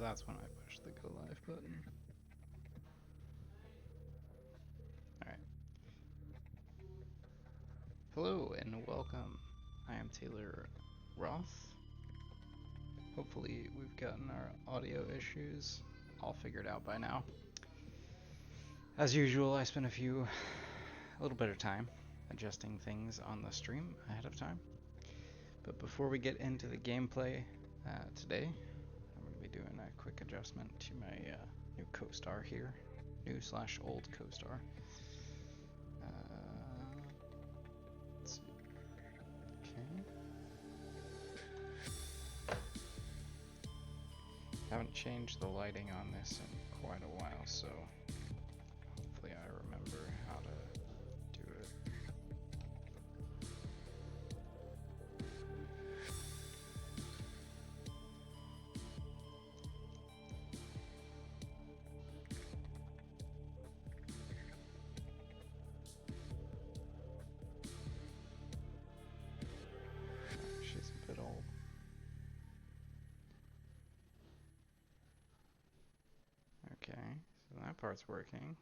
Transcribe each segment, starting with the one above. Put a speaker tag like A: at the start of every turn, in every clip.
A: that's when I push the go live button. Alright. Hello and welcome. I am Taylor Roth. Hopefully we've gotten our audio issues all figured out by now. As usual, I spent a little bit of time adjusting things on the stream ahead of time. But before we get into the gameplay today, I'm going to be doing a quick adjustment to my new co-star here. New/old co-star. Let's see. Okay. Haven't changed the lighting on this in quite a while, so hopefully I remember how to do it. She's a bit old. Okay, so that part's working.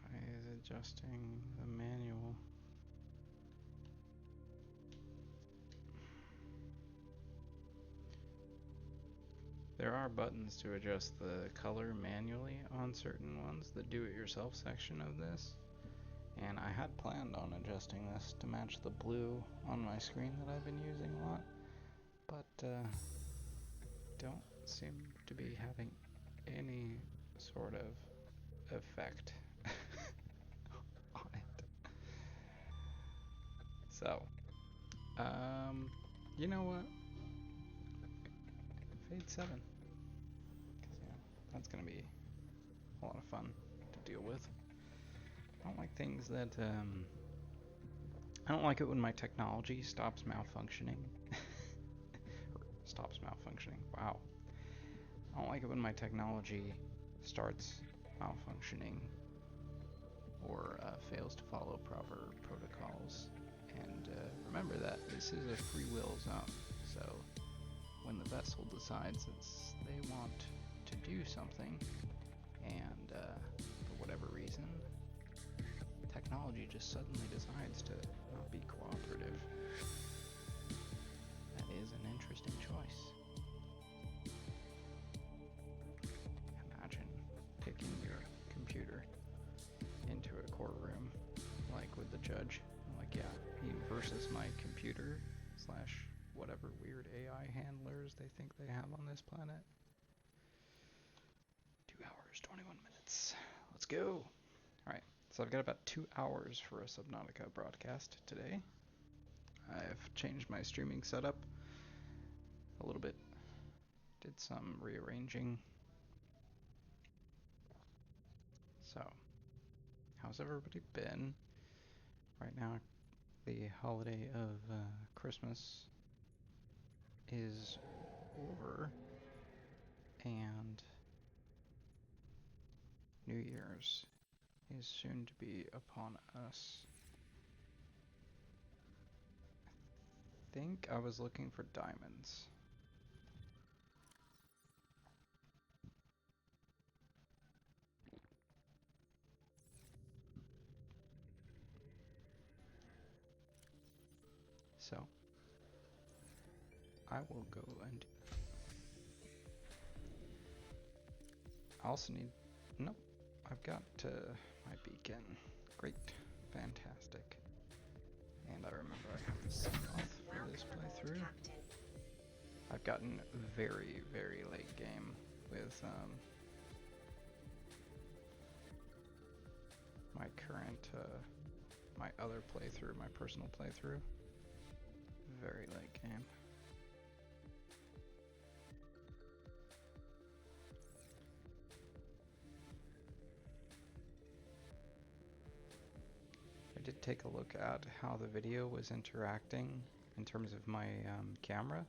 A: Why is it adjusting the manual? There are buttons to adjust the color manually on certain ones, the do-it-yourself section of this. And I had planned on adjusting this to match the blue on my screen that I've been using a lot, but don't seem to be having any sort of effect on it. So, you know what? Fade 7. Because, you know, that's going to be a lot of fun to deal with. I don't like things that, I don't like it when my technology stops malfunctioning. Stops malfunctioning, wow. I don't like it when my technology starts malfunctioning or fails to follow proper protocols. And remember that this is a free will zone, so when the vessel decides that they want to do something, and for whatever reason, technology just suddenly decides to not be cooperative. That is an interesting choice. Imagine taking your computer into a courtroom, like with the judge, like, yeah, you versus my computer / whatever weird AI handlers they think they have on this planet. 2 hours, 21 minutes. Let's go. Alright, so I've got about 2 hours for a Subnautica broadcast today. I've changed my streaming setup a little bit. Did some rearranging. So, how's everybody been? Right now, the holiday of Christmas is over, and New Year's is soon to be upon us. I think I was looking for diamonds. So, I will go and do that. I also need... Nope. I've got my beacon. Great. Fantastic. And I remember I have to sign off for this playthrough. I've gotten very, very late game with my current, my other playthrough, my personal playthrough. Very late game. I did take a look at how the video was interacting in terms of my camera.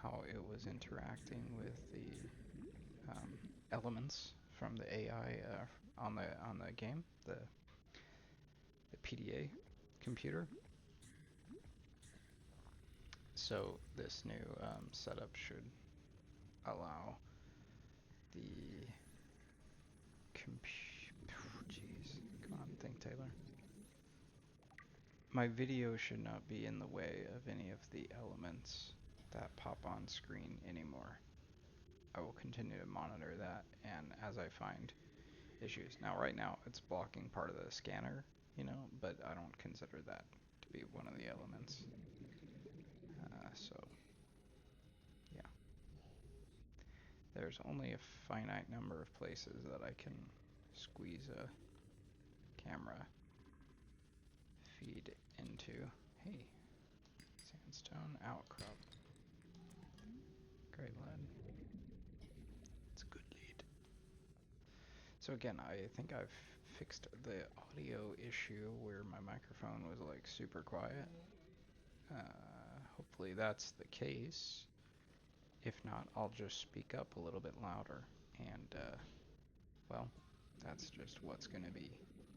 A: How it was interacting with the elements from the AI on the game, the PDA computer. So this new setup should allow the jeez, come on, think, Taylor. My video should not be in the way of any of the elements that pop on screen anymore. I will continue to monitor that, and as I find issues. Now, right now, it's blocking part of the scanner, you know, but I don't consider that to be one of the elements. So, yeah. There's only a finite number of places that I can squeeze a camera feed into. Hey, sandstone outcrop. Great lead. It's a good lead. So again, I think I've fixed the audio issue where my microphone was like super quiet. Hopefully that's the case. If not, I'll just speak up a little bit louder, and well, that's just what's going to be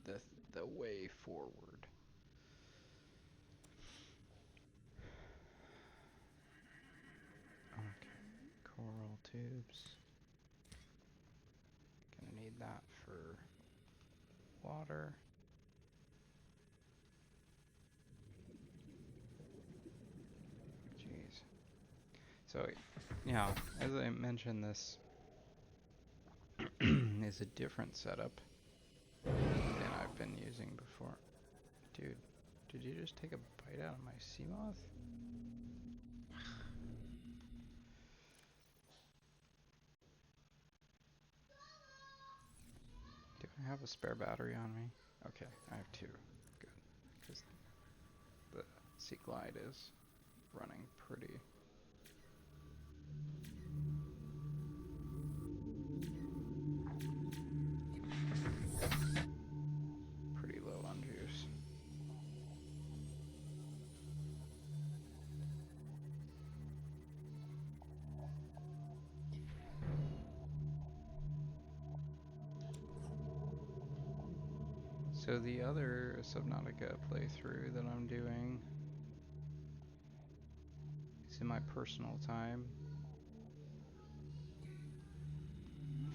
A: the way forward. Okay, coral tubes. Gonna need that for water. Jeez. So, yeah, as I mentioned, this is a different setup than I've been using before. Dude, did you just take a bite out of my sea moth? Do I have a spare battery on me? Okay, I have 2. Good. Because the Sea Glide is running pretty low on juice. So the other Subnautica playthrough that I'm doing is in my personal time.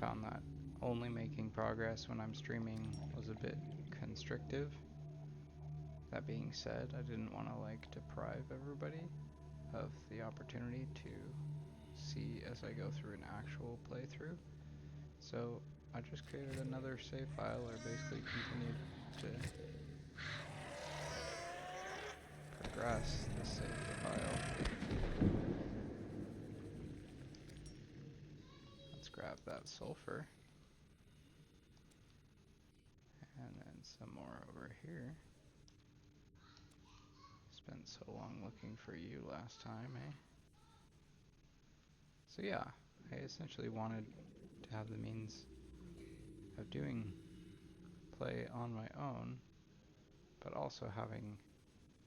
A: Found that only making progress when I'm streaming was a bit constrictive. That being said, I didn't want to like deprive everybody of the opportunity to see as I go through an actual playthrough. So I just created another save file, or basically continued to progress the save file. Let's grab that sulfur. And then some more over here. Spent so long looking for you last time, eh? So yeah, I essentially wanted to have the means of doing play on my own, but also having,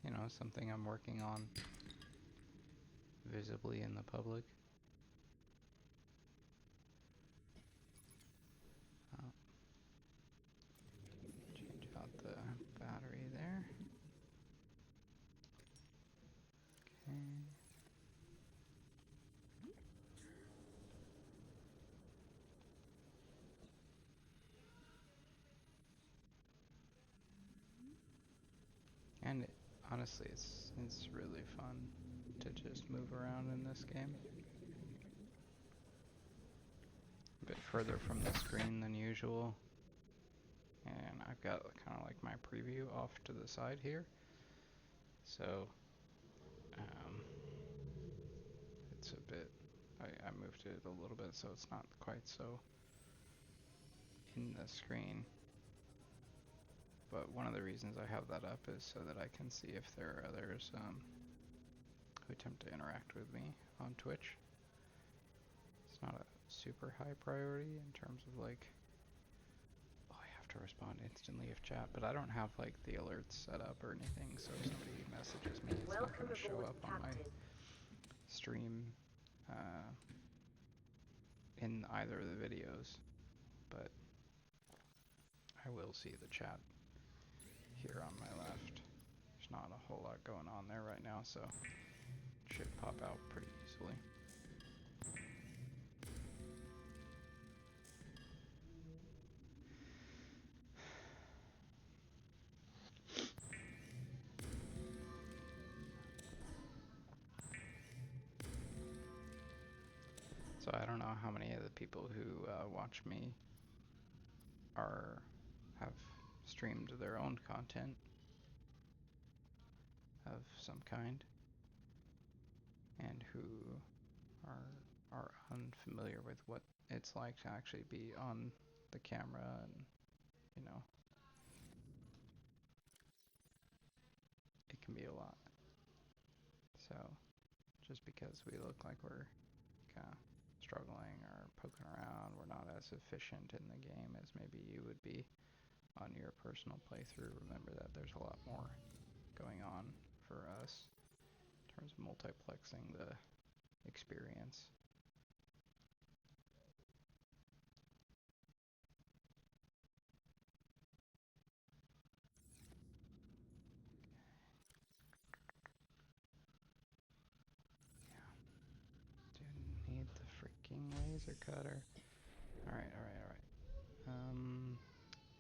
A: you know, something I'm working on visibly in the public. Change out the battery there. Okay. And honestly, it's really fun to just move around in this game. A bit further from the screen than usual. And I've got kind of like my preview off to the side here. So it's a bit, I moved it a little bit so it's not quite so in the screen. But one of the reasons I have that up is so that I can see if there are others who attempt to interact with me on Twitch. It's not a super high priority in terms of like, oh, I have to respond instantly if chat, but I don't have like the alerts set up or anything, so if somebody messages me, it's not going to show up on my stream in either of the videos. But I will see the chat here on my left. There's not a whole lot going on there right now, so it should pop out pretty easily. So I don't know how many of the people who watch me have streamed their own content of some kind, and who are unfamiliar with what it's like to actually be on the camera, and you know, it can be a lot. So just because we look like we're kind of struggling or poking around, we're not as efficient in the game as maybe you would be on your personal playthrough. Remember that there's a lot more going on for us in terms of multiplexing the experience. Yeah. Need the freaking laser cutter. Alright.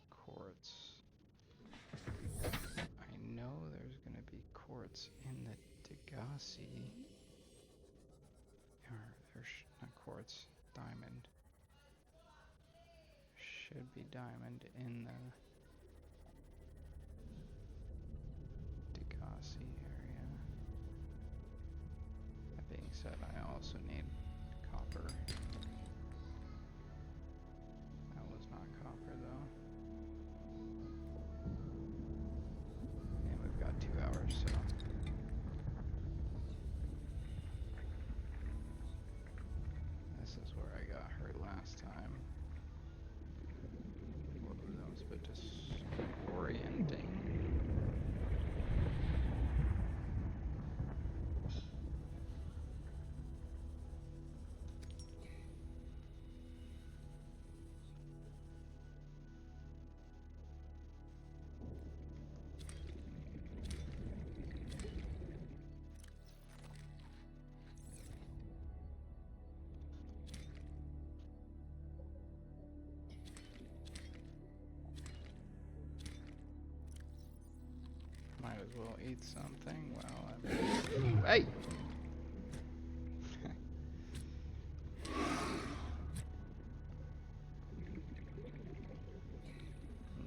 A: Quartz. I know there's gonna be quartz in the Degassi. Or there's not quartz, diamond. Should be diamond in the Degassi area. That being said, I also need copper. That was not copper though. And we've got 2 hours, so. This is where I got hurt last time. Whoa, that was a bit disorienting. Might as well eat something while I'm... Hey!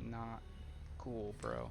A: Not cool, bro.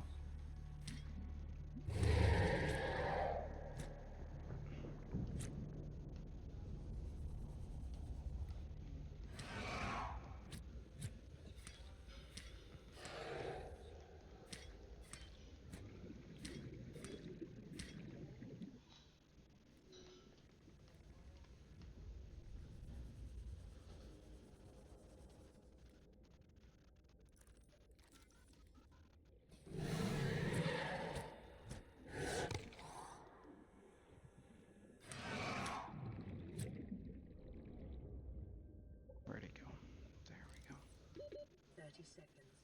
A: Where'd he go? There we go.
B: 30 seconds.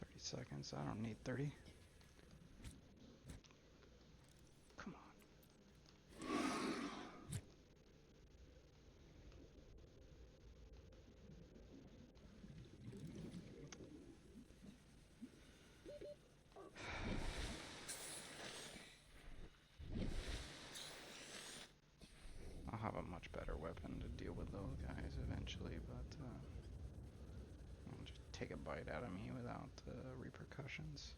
A: 30 seconds. I don't need 30. Come on. I'll have a much better weapon to deal with those guys eventually, but I'll just take a bite out of me without repercussions.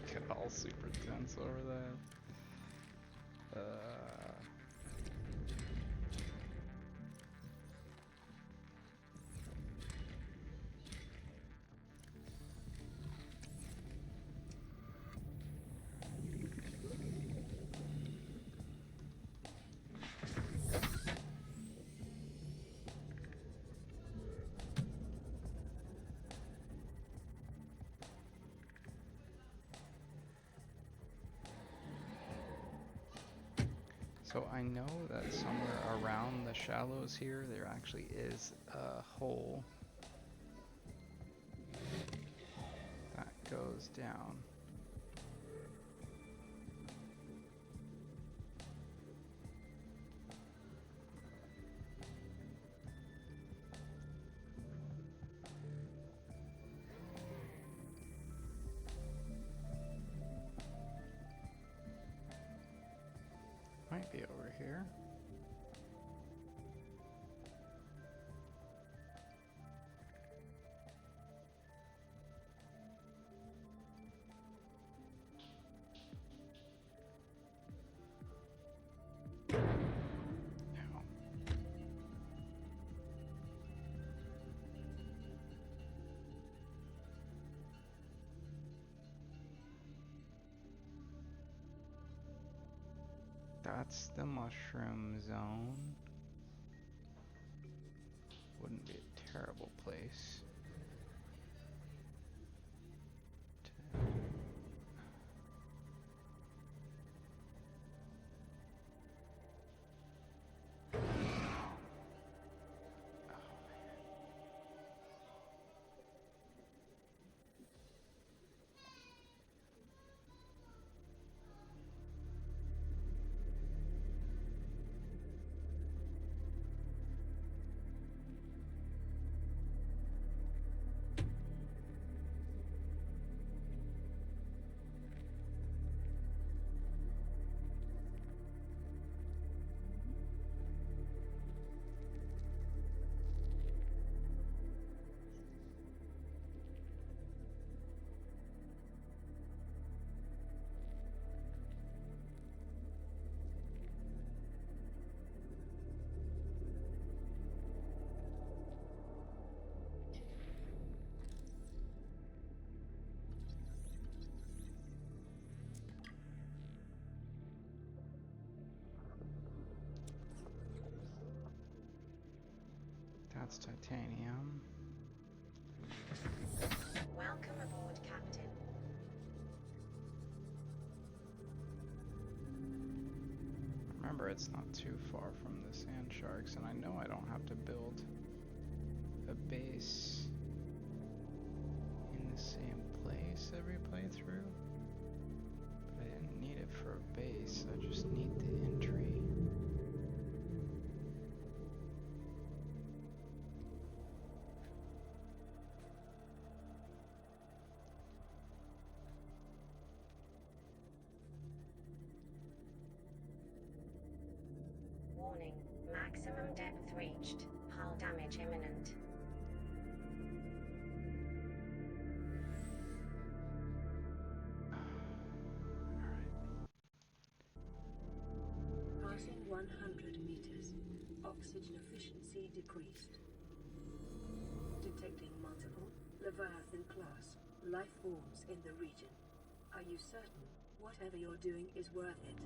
A: Get all super tense over that. So I know that somewhere around the shallows here, there actually is a hole that goes down. Might be over here. Ow. That's the mushroom zone. Wouldn't be a terrible place to... That's titanium.
B: Welcome aboard, Captain.
A: Remember, it's not too far from the sand sharks, and I know I don't have to build a base in the same place every playthrough. But I didn't need it for a base, I just need the entry.
B: Warning, maximum depth reached. Hull damage imminent. Passing 100 meters. Oxygen efficiency decreased. Detecting multiple Leviathan class life forms in the region. Are you certain whatever you're doing is worth it?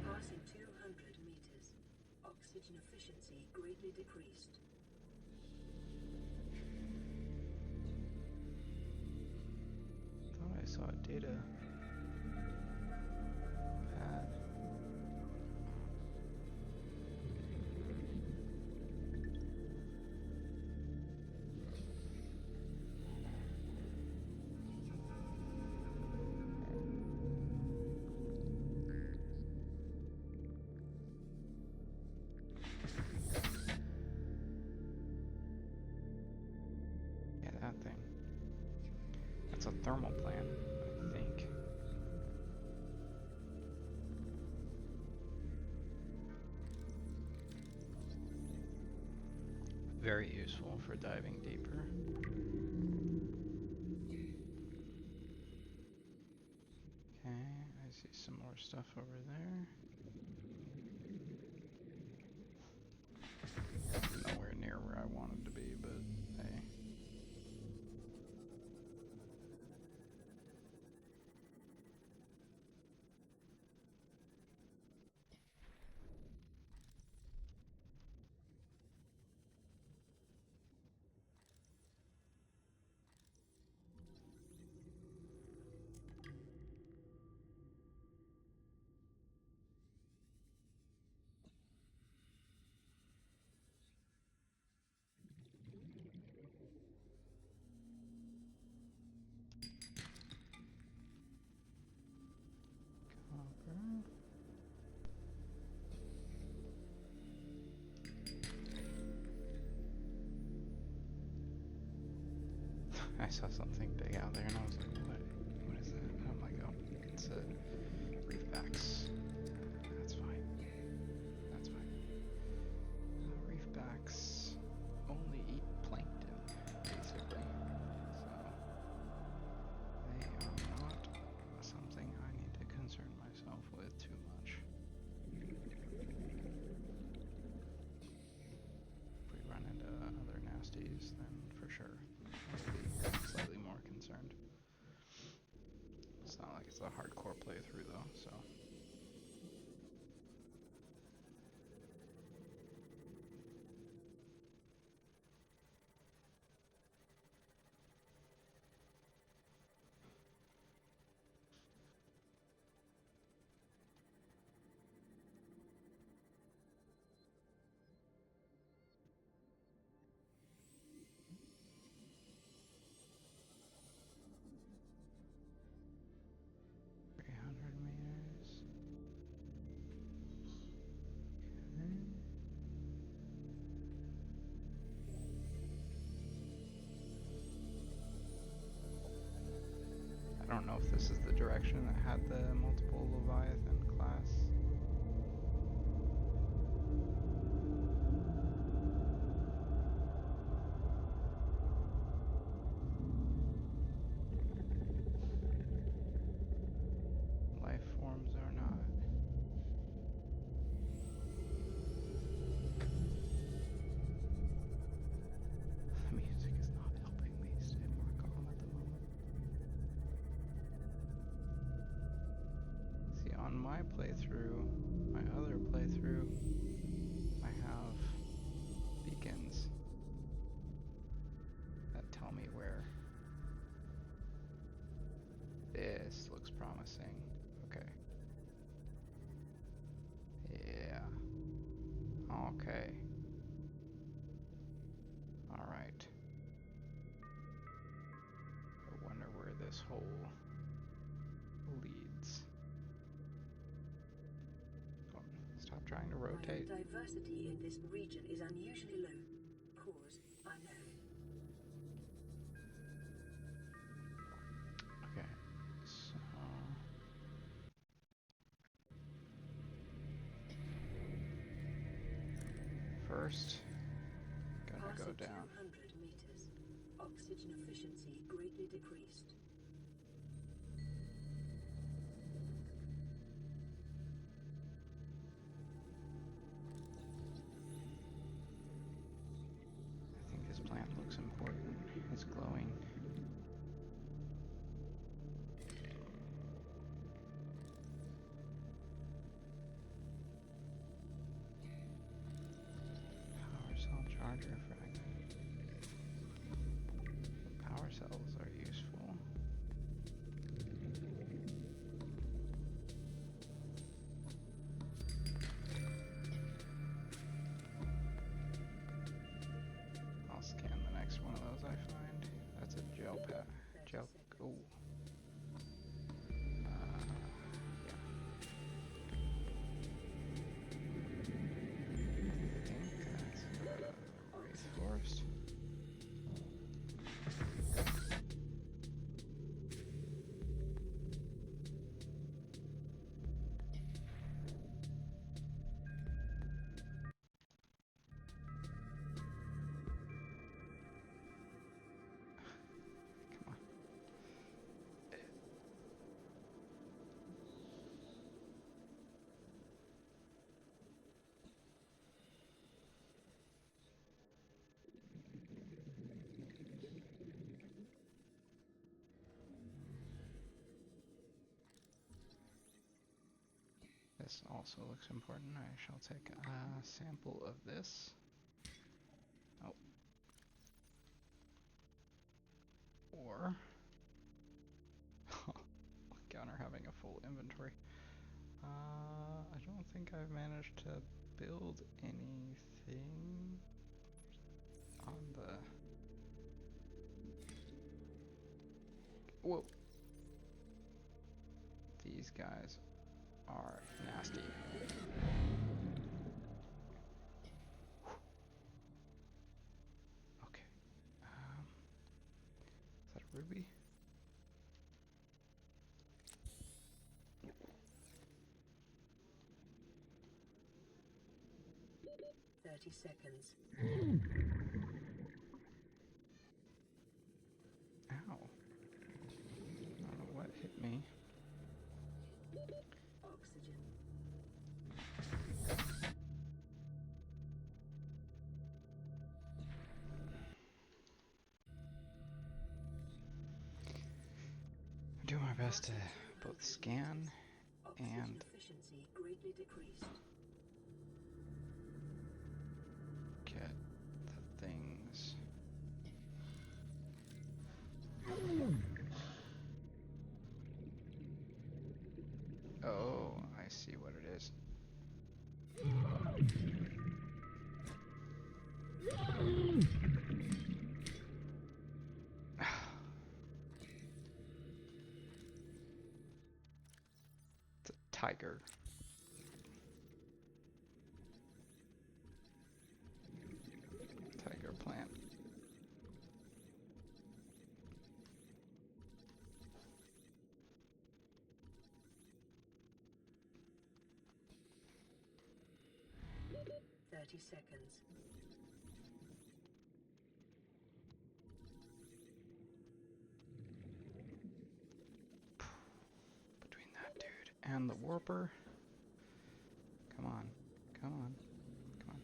B: Passing 200 meters. Oxygen efficiency greatly decreased.
A: Thought I saw a data pad. Yeah, that thing. That's a thermal plant, I think. Very useful for diving deeper. Okay, I see some more stuff over there. Nowhere near where I wanted to be, but hey. I saw something big out there and I was like, what is that? And I'm like, oh, it's a reefbacks. That's fine. That's fine. Reefbacks only eat plankton, basically. So they are not something I need to concern myself with too much. If we run into other nasties, then for sure I'll be slightly more concerned. It's not like it's a hardcore playthrough though, so. I don't know if this is the direction that had the multiple Leviathan class. Life forms or not. The music is not helping me stay more calm at the moment. See, on my playthrough, my other playthrough, I have beacons that tell me where. This looks promising. Okay. Yeah. Okay. Alright. I wonder where this hole leads. Oh, stop trying to rotate.
B: Biodiversity in this region is unusually low. Cause unknown.
A: Okay, so first, gonna go down.
B: 200 meters. Oxygen efficiency greatly decreased.
A: I think this plant looks important. It's glowing. Power cell charger fragment. Power cells are useful. I'll scan the next one of those I find. That's a gel pack. Gel. Oh. Yeah. I think that's Wraith Forest. Come on. This also looks important. I shall take a sample of this. Oh. Or counter having a full inventory. I don't think I've managed to build anything on the... Whoa. These guys are nasty. Okay.
B: 30 seconds.
A: Ow. I don't know what hit me.
B: Oxygen.
A: I'm doing my best to both scan
B: Oxygen
A: and
B: efficiency greatly decreased.
A: get the things. Oh, I see what it is. It's a tiger. Tiger plant.
B: Seconds.
A: Between that dude and the warper. Come on. Come on. Come on.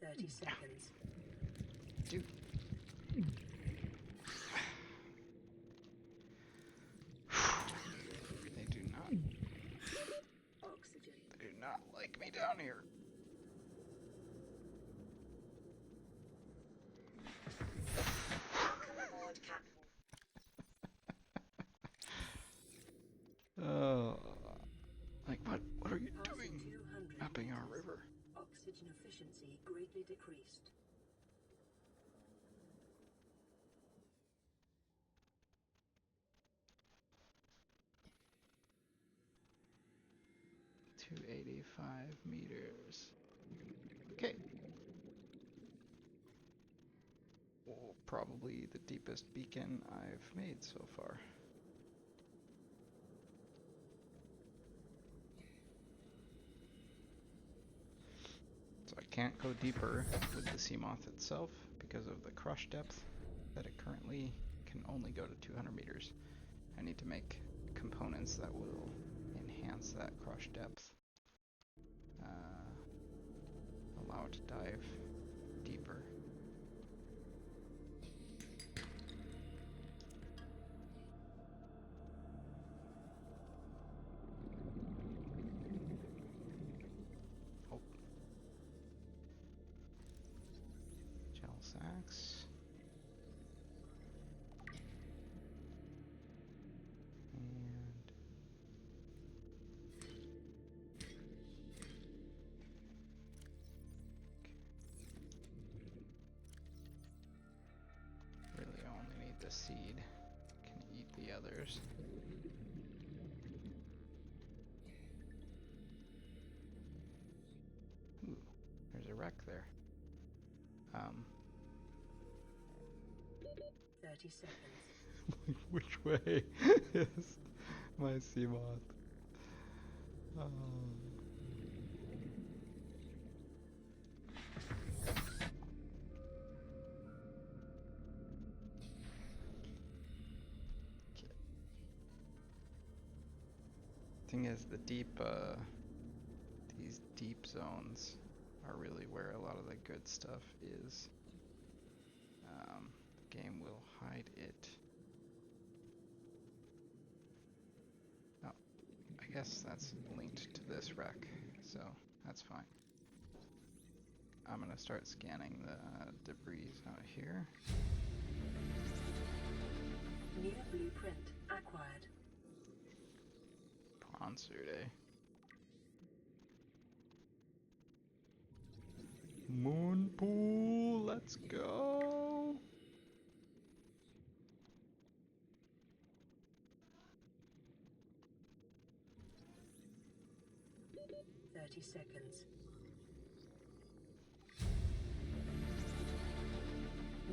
A: Okay.
B: Seconds.
A: Dude. They do not.
B: Oxygen.
A: They do not like me down here.
C: Welcome aboard, Captain.
A: Oh, like what are you
B: Passing
A: doing?
B: 200
A: Mapping our
B: meters.
A: river.
B: Oxygen efficiency greatly decreased.
A: $285 meters. Okay. Well, probably the deepest beacon I've made so far. So I can't go deeper with the sea moth itself because of the crush depth that it currently can only go to 200 meters. I need to make components that will enhance that crush depth. Allow it to dive deeper. Oh. Gel sacks. And really only need the seed. Can eat the others. Ooh, there's a wreck there.
B: 30 seconds.
A: Which way is my sea moth? Thing is, these deep zones are really where a lot of the good stuff is. The game will hide it. Oh, I guess that's linked to this wreck, so that's fine. I'm gonna start scanning the debris out here.
B: New blueprint acquired.
A: Prawn suit, eh? Moon pool, let's go!
B: Seconds.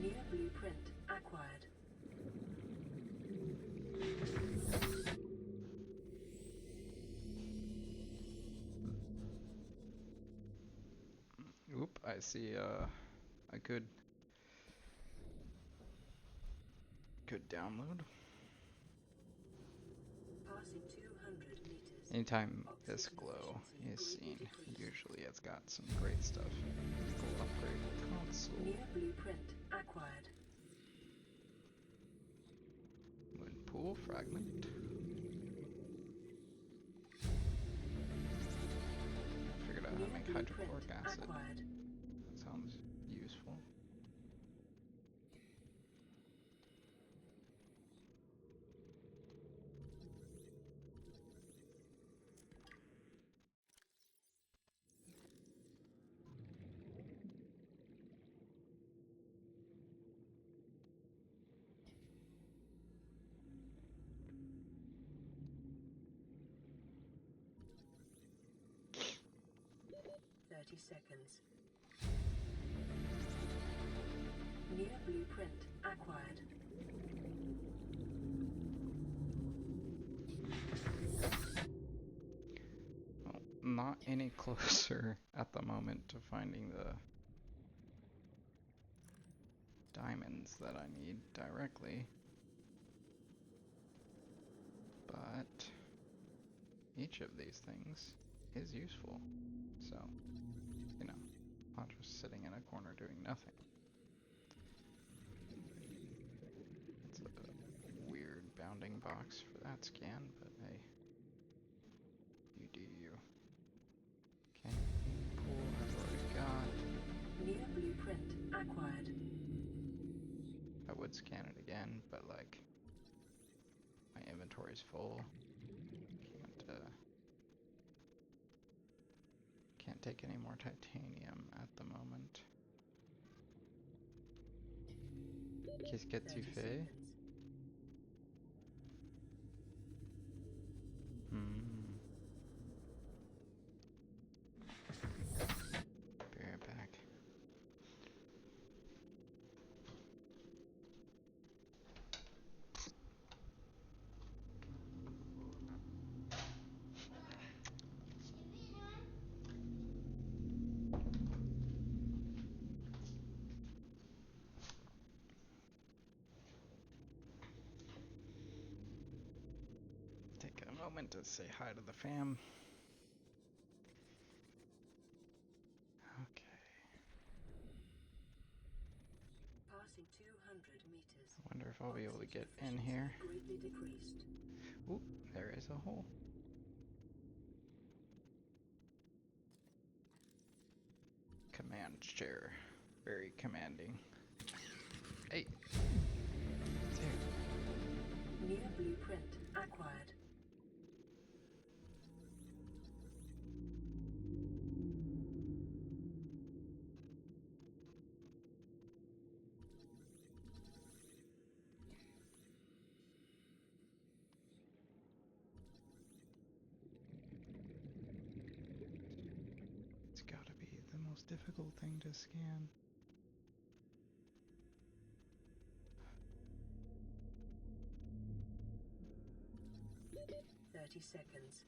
B: New blueprint acquired.
A: Oop, I see a good download.
B: Passing 200 meters.
A: Anytime this glow is seen, usually it's got some great stuff. We'll upgrade console.
B: New blueprint acquired.
A: Moon pool fragment. I figured out how to make hydrochloric acid.
B: Acquired.
A: That sounds useful.
B: Seconds. New blueprint acquired.
A: Well, not any closer at the moment to finding the diamonds that I need directly. But each of these things is useful. So, you know, not just sitting in a corner doing nothing. It's a weird bounding box for that scan, but hey, you do you. Okay, pool I've already got.
B: New blueprint acquired.
A: I would scan it again, but like, my inventory's full. Can't take any more titanium at the moment. Qu'est-ce que tu fais? Be right back. Take a moment to say hi to the fam. Okay.
B: Passing 200 meters.
A: I wonder if I'll be able to get in here.
B: Greatly decreased.
A: Oop, there is a hole. Command chair. Very commanding. Hey! Dude.
B: New blueprint acquired.
A: It's gotta be the most difficult thing to scan.
B: 30 seconds.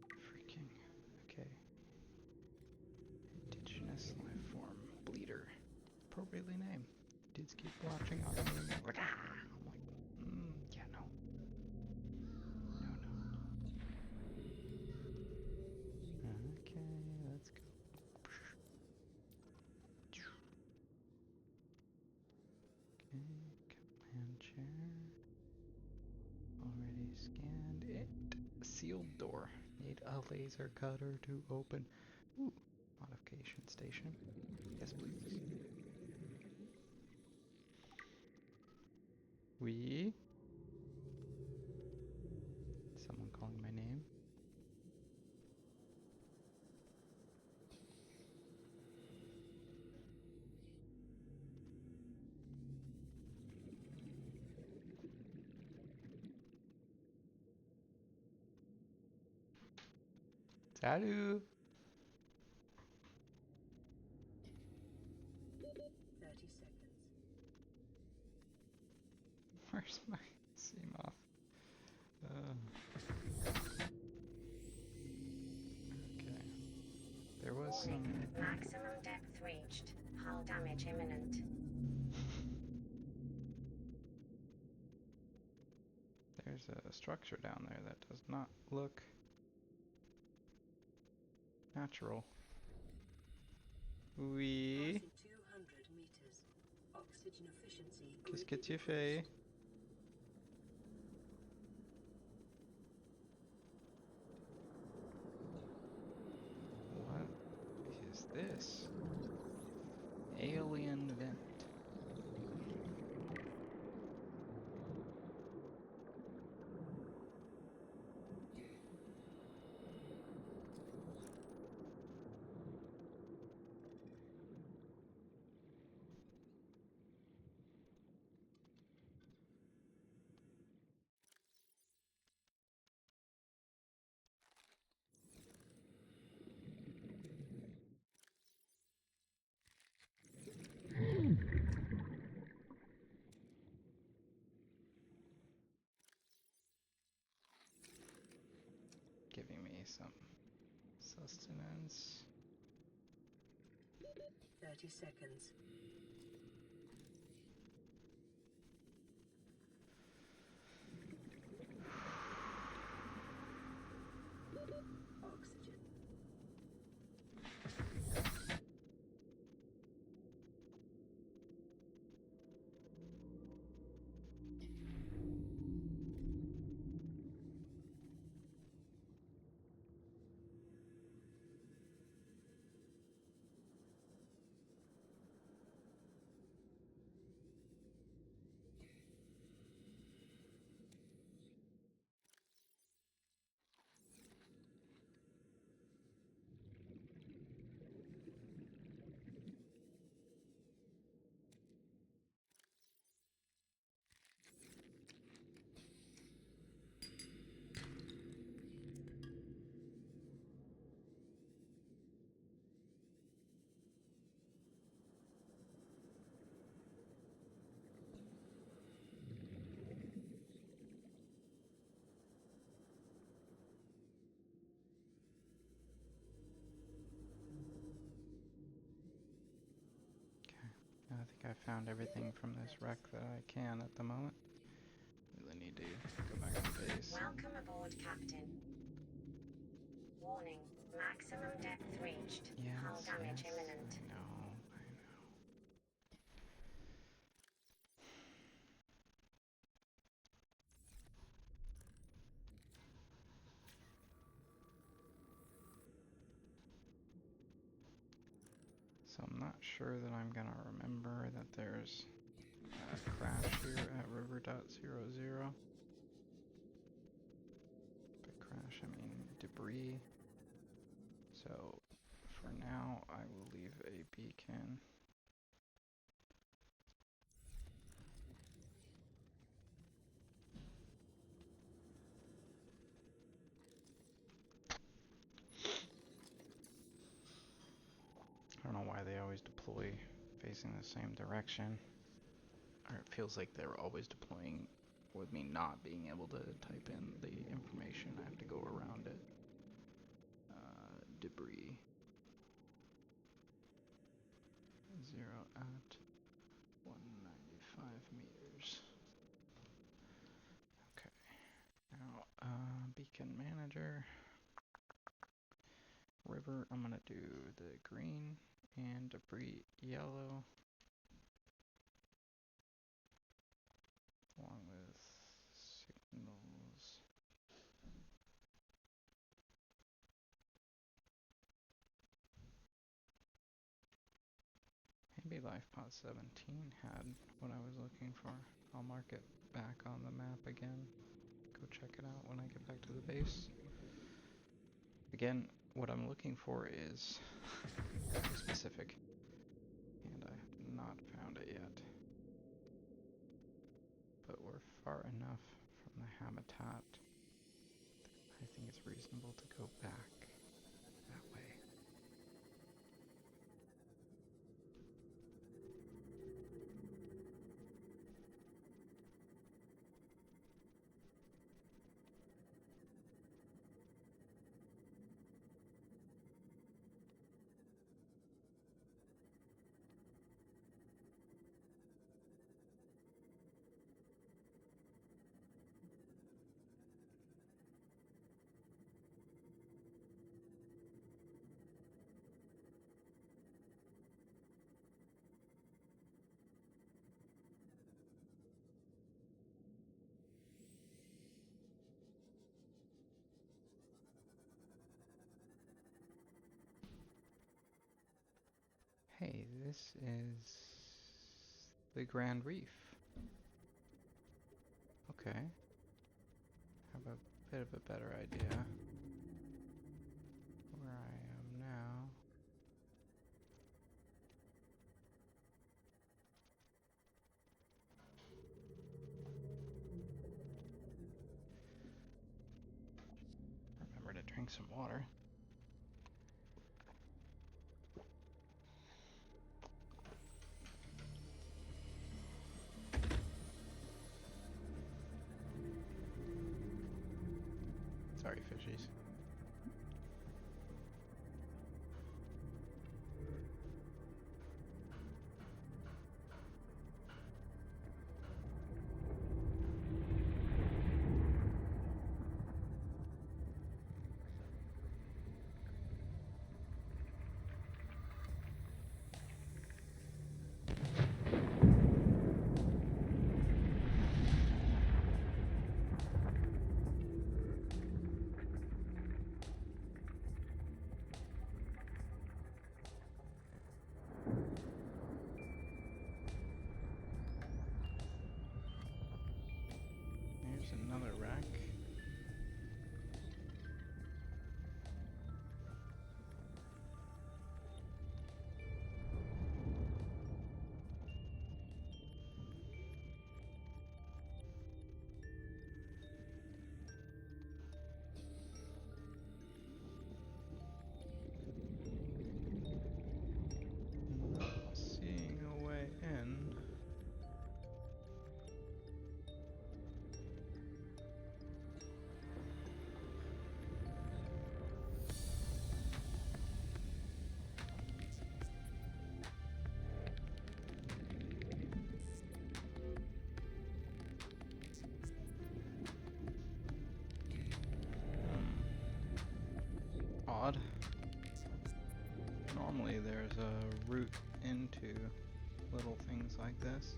A: Freaking. Okay. Indigenous life form. Bleeder. Appropriately named. Dudes keep watching on me and like, ah! I'm like, yeah, no. No, no. Okay, let's go. Scanned it. Sealed door. Need a laser cutter to open. Ooh, modification station. Yes, please. Oui. Someone calling my name. Salut.
B: 30 seconds.
A: Where's my Seamoth? Okay. There was some.
C: Maximum depth reached. Hull damage imminent.
A: There's a structure down there that does not look natural. Oui.
B: Passing 200 meters. Oxygen efficiency
A: Qu'est-ce que
B: greatly
A: tu fais?
B: decreased.
A: What is this? Alien vent. Giving me some sustenance.
B: 30 seconds. Oxygen.
A: I think I found everything from this wreck that I can at the moment. Really need to go back to base.
C: Welcome aboard, Captain. Warning. Maximum depth reached. Hull damage imminent.
A: I know. So I'm not sure that I'm gonna remember that there's a crash here at River.00. By crash, I mean debris. So for now, I will leave a beacon. I don't know why they always deploy facing the same direction. Or it feels like they're always deploying with me not being able to type in the information. I have to go around it. Debris. 0 at 195 meters. Okay. Now, beacon manager. River, I'm gonna do the green and debris yellow. Along with signals Life Pod 17 had what I was looking for. I'll mark it back on the map again. Go check it out when I get back to the base. Again, what I'm looking for is very specific, and I have not found it yet. But we're far enough from the habitat that I think it's reasonable to go back that way. Hey, this is the Grand Reef. Okay. Have a bit of a better idea where I am now. Remember to drink some water. Sorry, fishies. Here's another rack. Not seeing a way in. Odd. Normally there's a route into little things like this.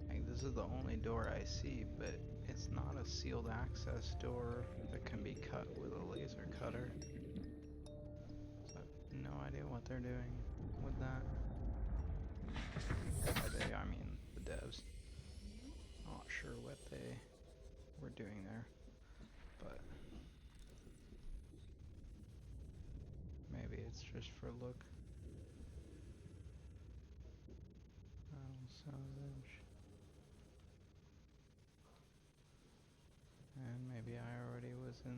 A: Like, this is the only door I see, but it's not a sealed access door that can be cut with a laser cutter. So I have no idea what they're doing with that. By they, I mean the devs. Not sure what they were doing there, but maybe it's just for look. Salvage. And maybe I already was in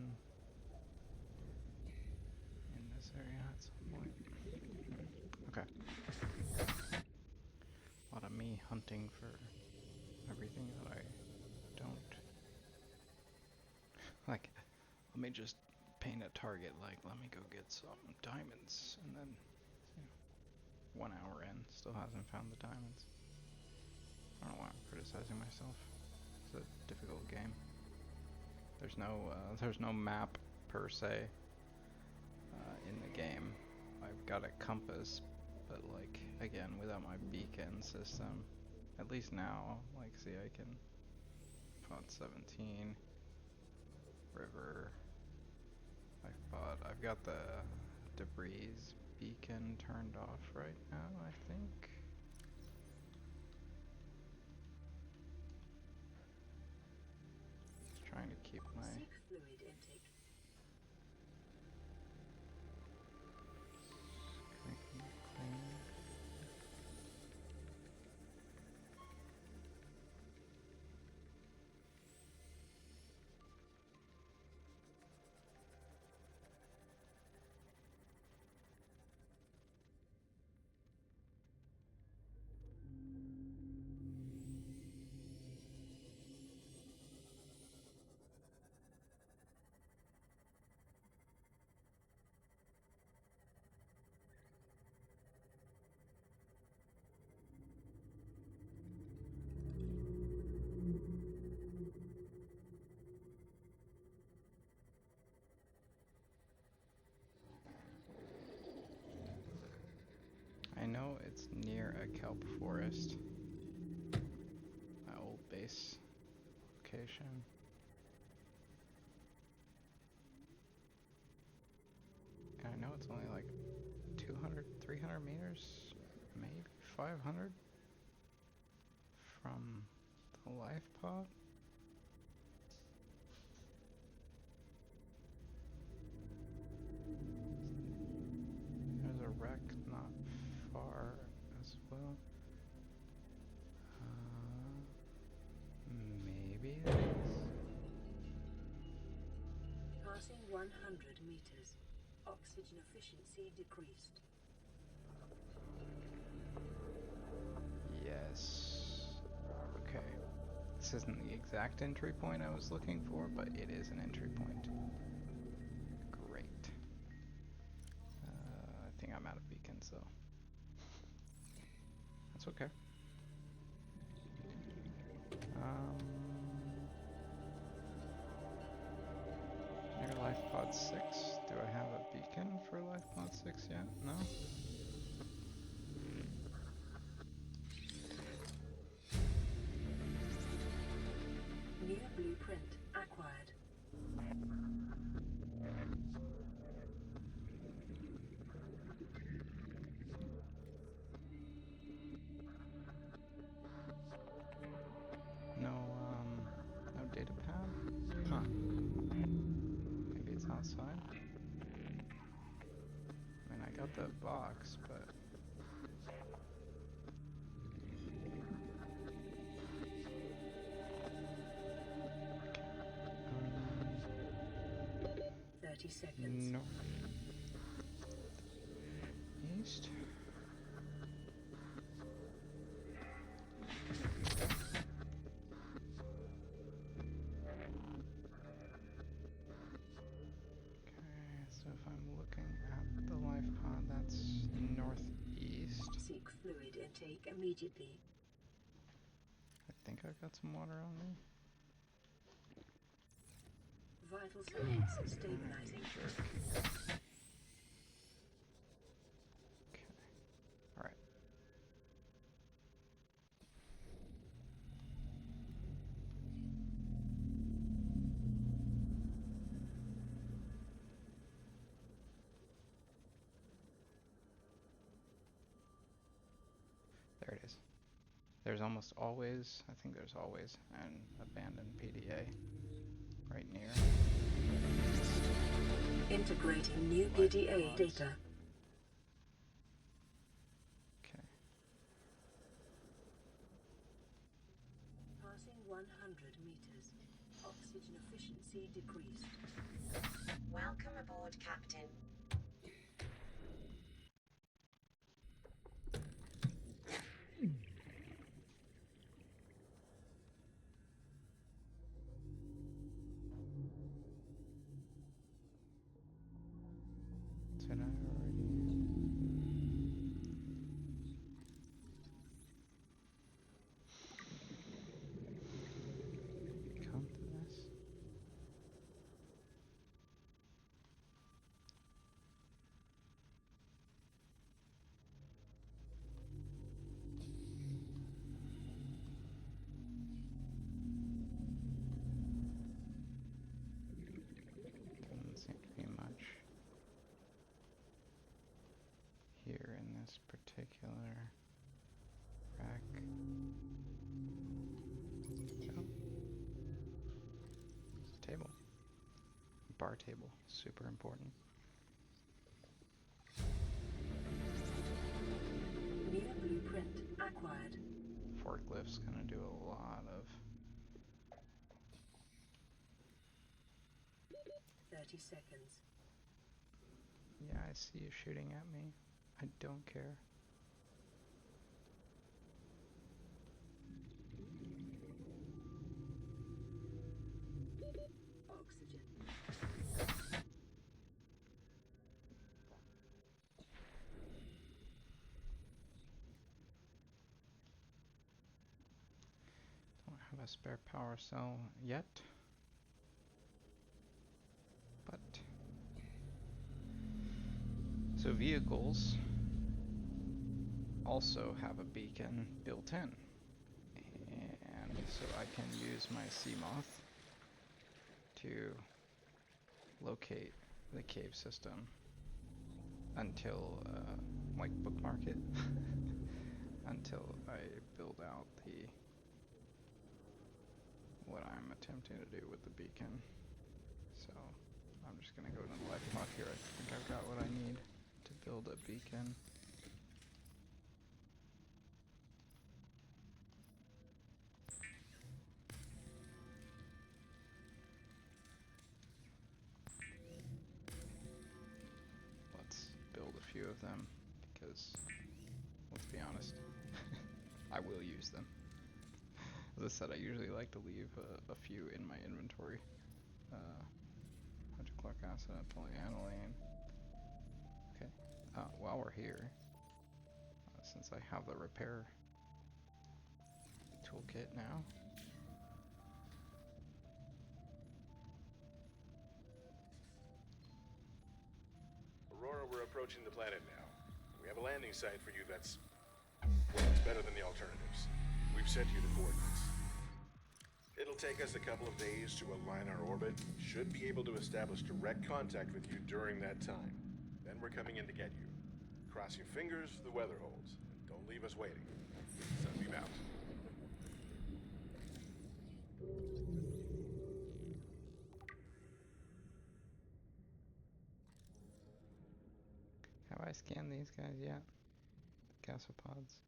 A: this area at some point. Okay. A lot of me hunting for everything that I don't. Like, let me just paint a target, like, let me go get some diamonds, and then, 1 hour in, still hasn't found the diamonds. I don't know why I'm criticizing myself. It's a difficult game. There's no map per se in the game. I got a compass, but like again without my beacon system. At least now, like see I can pod 17, river, life pod. I've got the debris beacon turned off right now, I think. Just trying to keep my
B: Seek fluid intake.
A: clean. I know it's near a kelp forest, my old base location. And I know it's only like 200, 300 meters, maybe 500 from the life pod. There's a wreck not far as well. Maybe it is.
B: Passing 100 meters. Oxygen efficiency decreased.
A: Yes. Okay. This isn't the exact entry point I was looking for, but it is an entry point. Great. I think I'm out of beacons though. That's okay. Near life pod 6. Do I have a beacon for life pod 6 yet? No?
B: New blueprint acquired.
A: No data pad? Huh. Maybe it's outside? I mean, I got the box, but...
B: 30 seconds.
A: North. East. Okay, so if I'm looking at the life pod, that's northeast.
B: Seek fluid intake immediately.
A: I think I've got some water on me.
B: Vital signs stabilizing.
A: Okay. Alright. There it is. There's almost always, I think there's always an abandoned PDA right near.
B: Integrating new PDA data.
A: Okay.
B: Passing 100 meters. Oxygen efficiency decreased.
C: Welcome aboard, Captain.
A: Did I already? this particular rack. Oh, it's a table. Bar table, super important.
B: New blueprint acquired.
A: Forklift's gonna do a lot of
B: 30 seconds.
A: Yeah, I see you shooting at me. I don't care.
B: Oxygen.
A: Don't have a spare power cell yet. But so vehicles also have a beacon built in. And so I can use my CMOth to locate the cave system until, like, bookmark it until I build out what I'm attempting to do with the beacon. So I'm just gonna go to the life mod here. I think I've got what I need to build a beacon. Let's build a few of them because, let's be honest, I will use them. As I said, I usually like to leave a few in my inventory. Hydrochloric acid and polyaniline. Okay, while we're here, since I have the repair toolkit now,
D: Aurora, we're approaching the planet now. We have a landing site for you that's, well, it's better than the alternatives. We've sent you the coordinates. It'll take us a couple of days to align our orbit. Should be able to establish direct contact with you during that time. Then we're coming in to get you. Cross your fingers, the weather holds. Don't leave us waiting. Sunbeam out.
A: have I scanned these guys yet? Gasopods.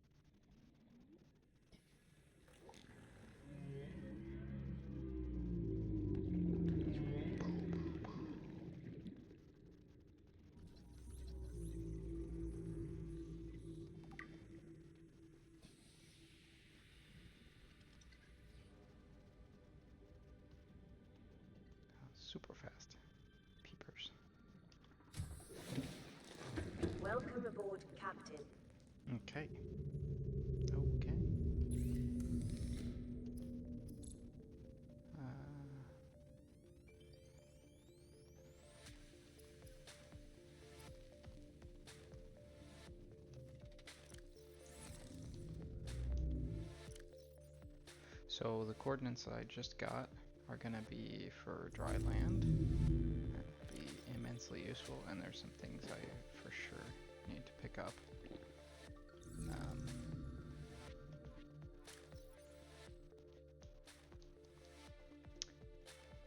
A: Super fast. Peepers.
C: Welcome aboard, Captain.
A: Okay. Okay. So the coordinates I just got are gonna be for dry land. Be immensely useful, and there's some things I for sure need to pick up.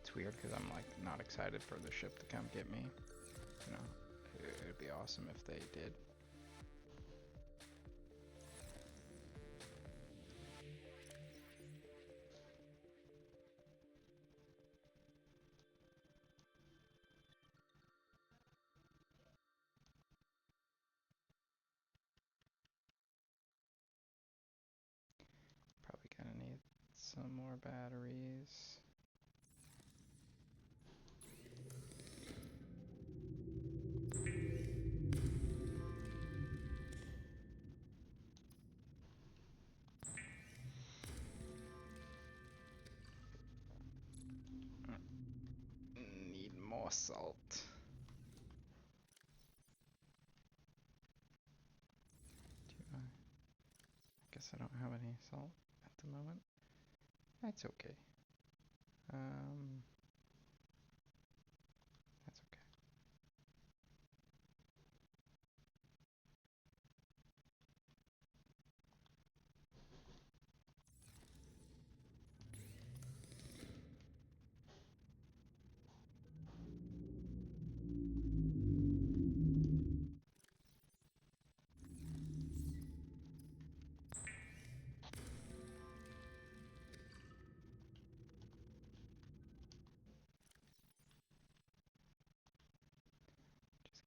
A: It's weird because I'm like not excited for the ship to come get me. You know, it'd be awesome if they did. Probably gonna need some more batteries. Need more salt. I guess I don't have any salt at the moment. That's okay. That's okay.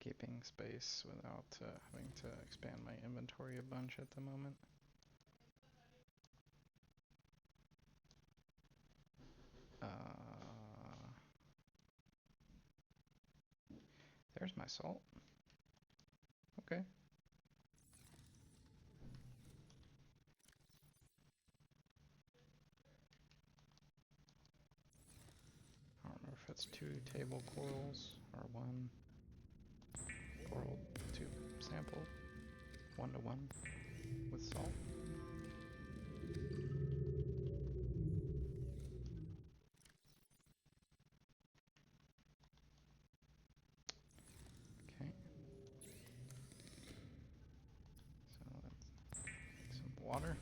A: housekeeping space without having to expand my inventory a bunch at the moment. There's my salt. Okay. I don't know if it's 2 table corals or 1 coral to sample, 1-to-1 with salt. Okay. So let's make some water.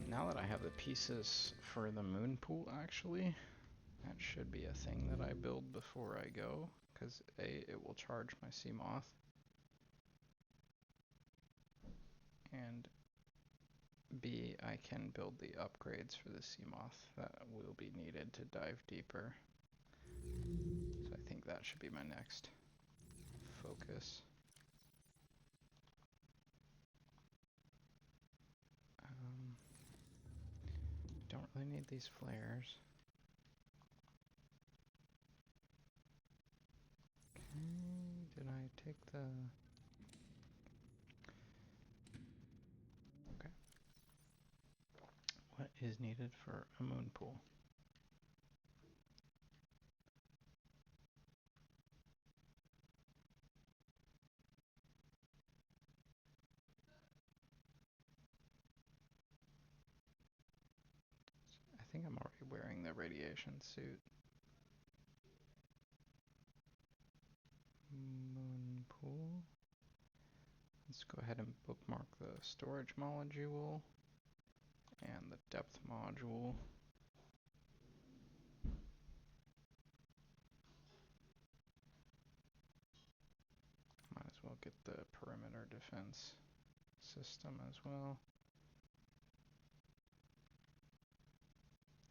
A: Now that I have the pieces for the moon pool, actually, that should be a thing that I build before I go, because A, it will charge my sea moth, and B, I can build the upgrades for the sea moth that will be needed to dive deeper. So I think that should be my next focus. Don't really need these flares. Okay, did I take the... Okay. What is needed for a moon pool? I think I'm already wearing the radiation suit. Moon pool. Let's go ahead and bookmark the storage module and the depth module. Might as well get the perimeter defense system as well.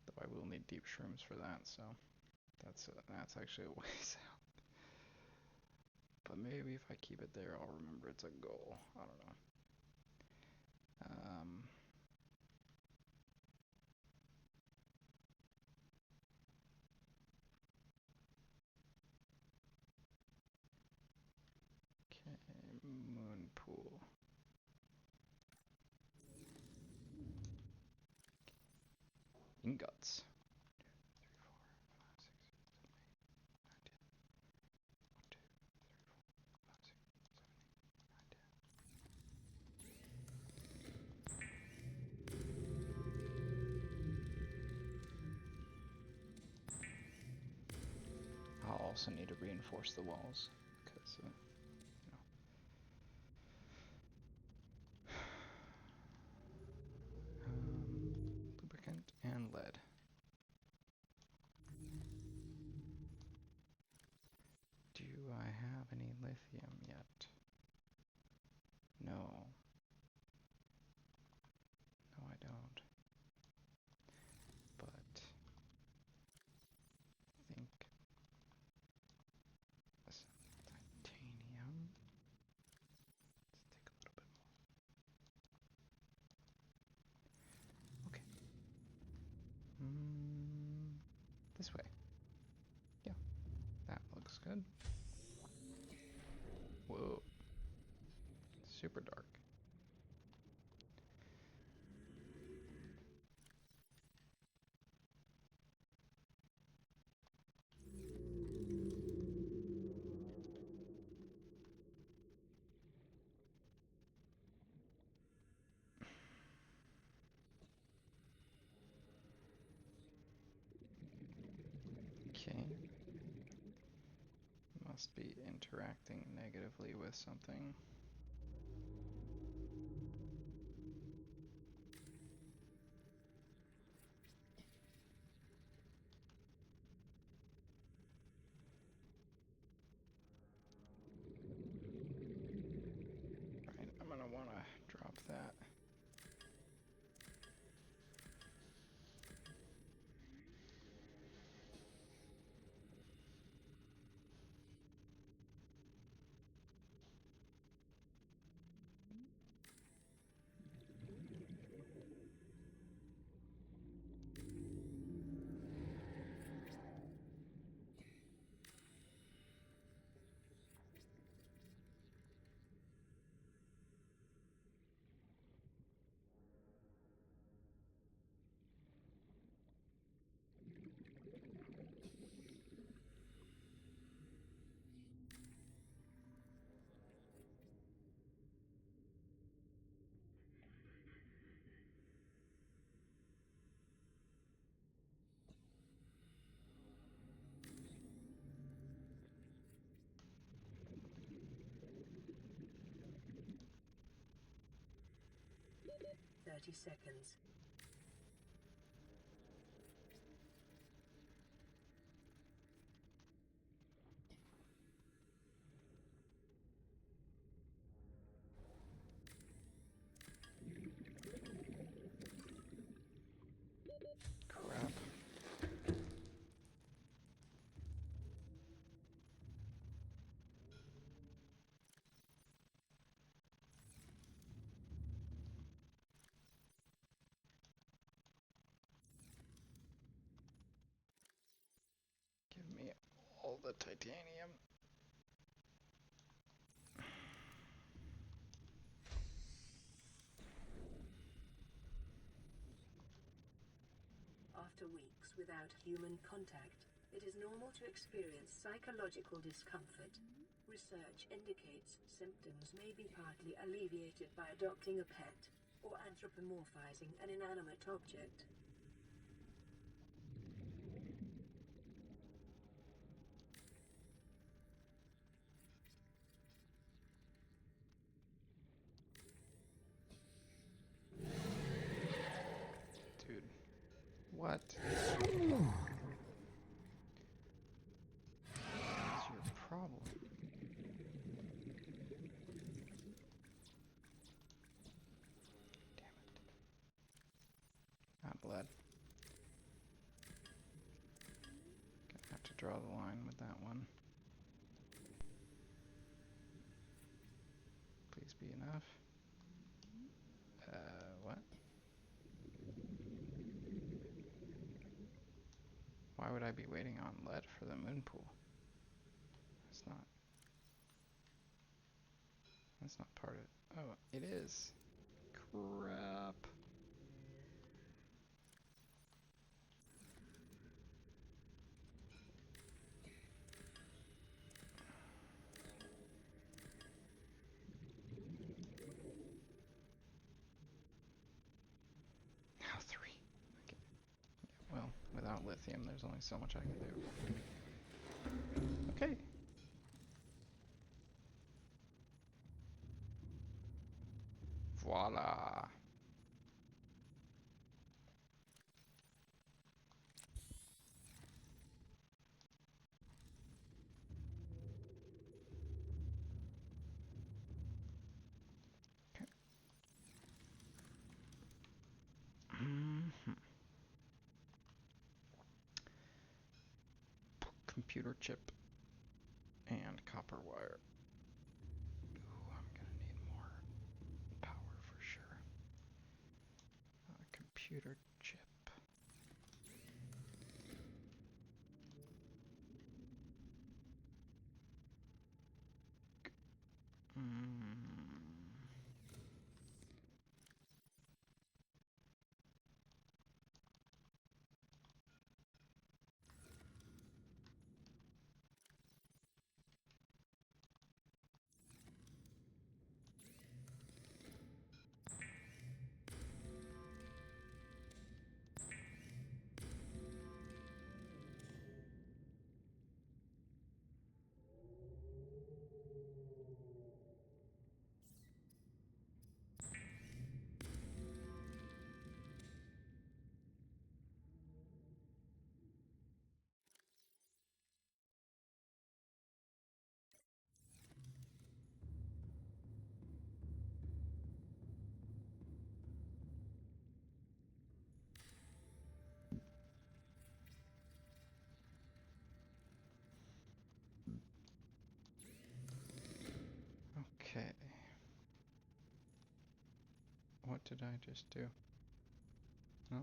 A: Though I will need deep shrooms for that, so that's actually a ways out. But maybe if I keep it there, I'll remember it's a goal. I don't know. Okay, moon pool. Ingots. 3, 4, 5, 6, 7, 8, 9, 10. I'll also need to reinforce the walls because, lubricant and lead. Do I have any lithium yet? No. No, I don't. But I think some titanium. Let's take a little bit more. Okay. This way. Yeah, that looks good. Whoa. Super dark. Okay. Must be interacting negatively with something. Right, I'm gonna wanna drop that.
B: 30 seconds.
A: Crap. Give me all the titanium.
B: After weeks without human contact, it is normal to experience psychological discomfort. Research indicates symptoms may be partly alleviated by adopting a pet or anthropomorphizing an inanimate object.
A: Dude. What? What's your problem? Damn it. I'm bled. Gonna have to draw the line with that one. Please be enough. What? Why would I be waiting on lead for the moon pool? That's not part of it. Oh, it is. Crap. Now 3. Okay. Yeah, well, without lithium, there's only so much I can do. Okay. Voila. Okay. Computer chip and copper wire. Ooh, I'm gonna need more power for sure. Computer chip. Okay. What did I just do? No?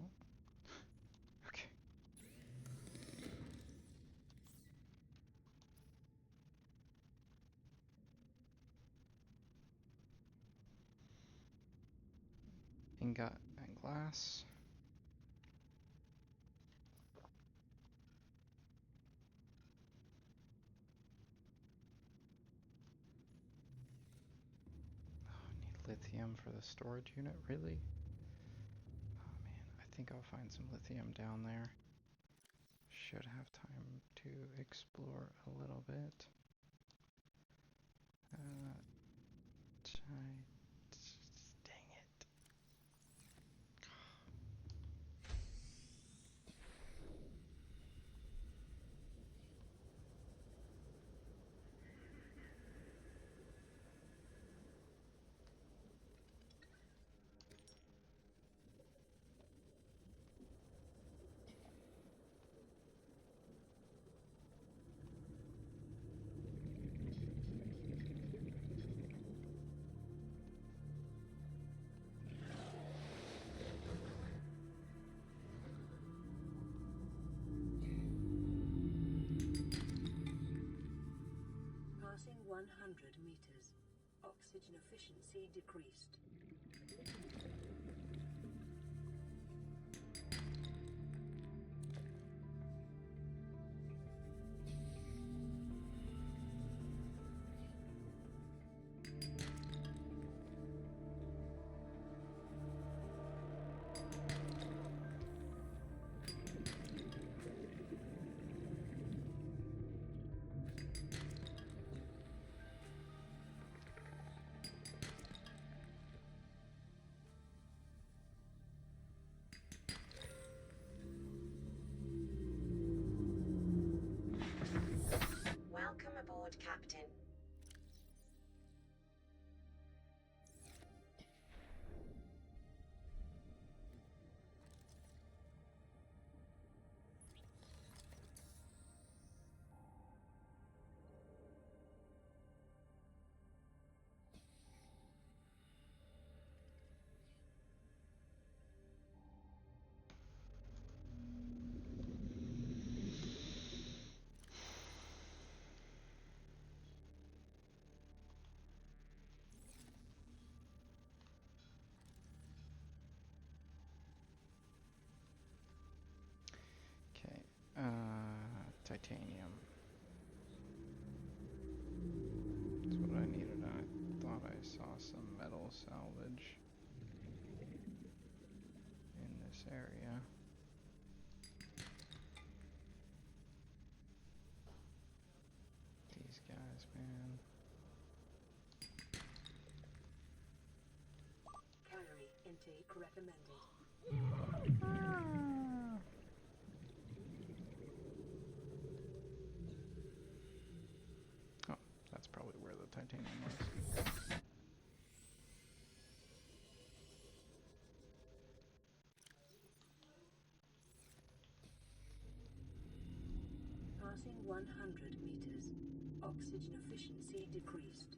A: Okay. Ingot and glass. Lithium for the storage unit, really? Oh man, I think I'll find some lithium down there. Should have time to explore a little bit. Dang it.
B: 100 meters. Oxygen efficiency decreased.
C: Welcome aboard, Captain.
A: Okay. Titanium. That's what I needed. I thought I saw some metal salvage in this area. These guys, man.
B: Calorie intake recommended.
A: Oh, that's probably where the titanium was.
B: Passing 100 meters. Oxygen efficiency decreased.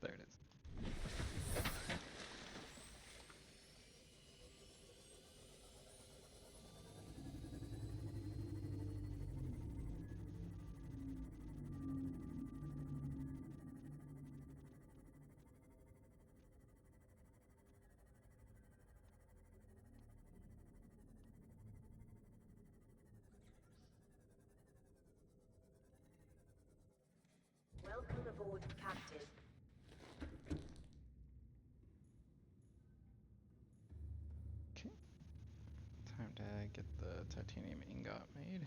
A: There it is.
C: Welcome aboard, Captain.
A: Okay. Time to get the titanium ingot made.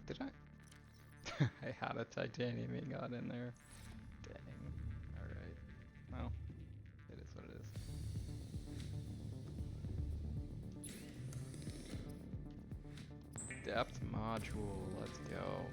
A: Did I? I had a titanium ingot in there. Dang. Alright. Well, it is what it is. Depth module, let's go.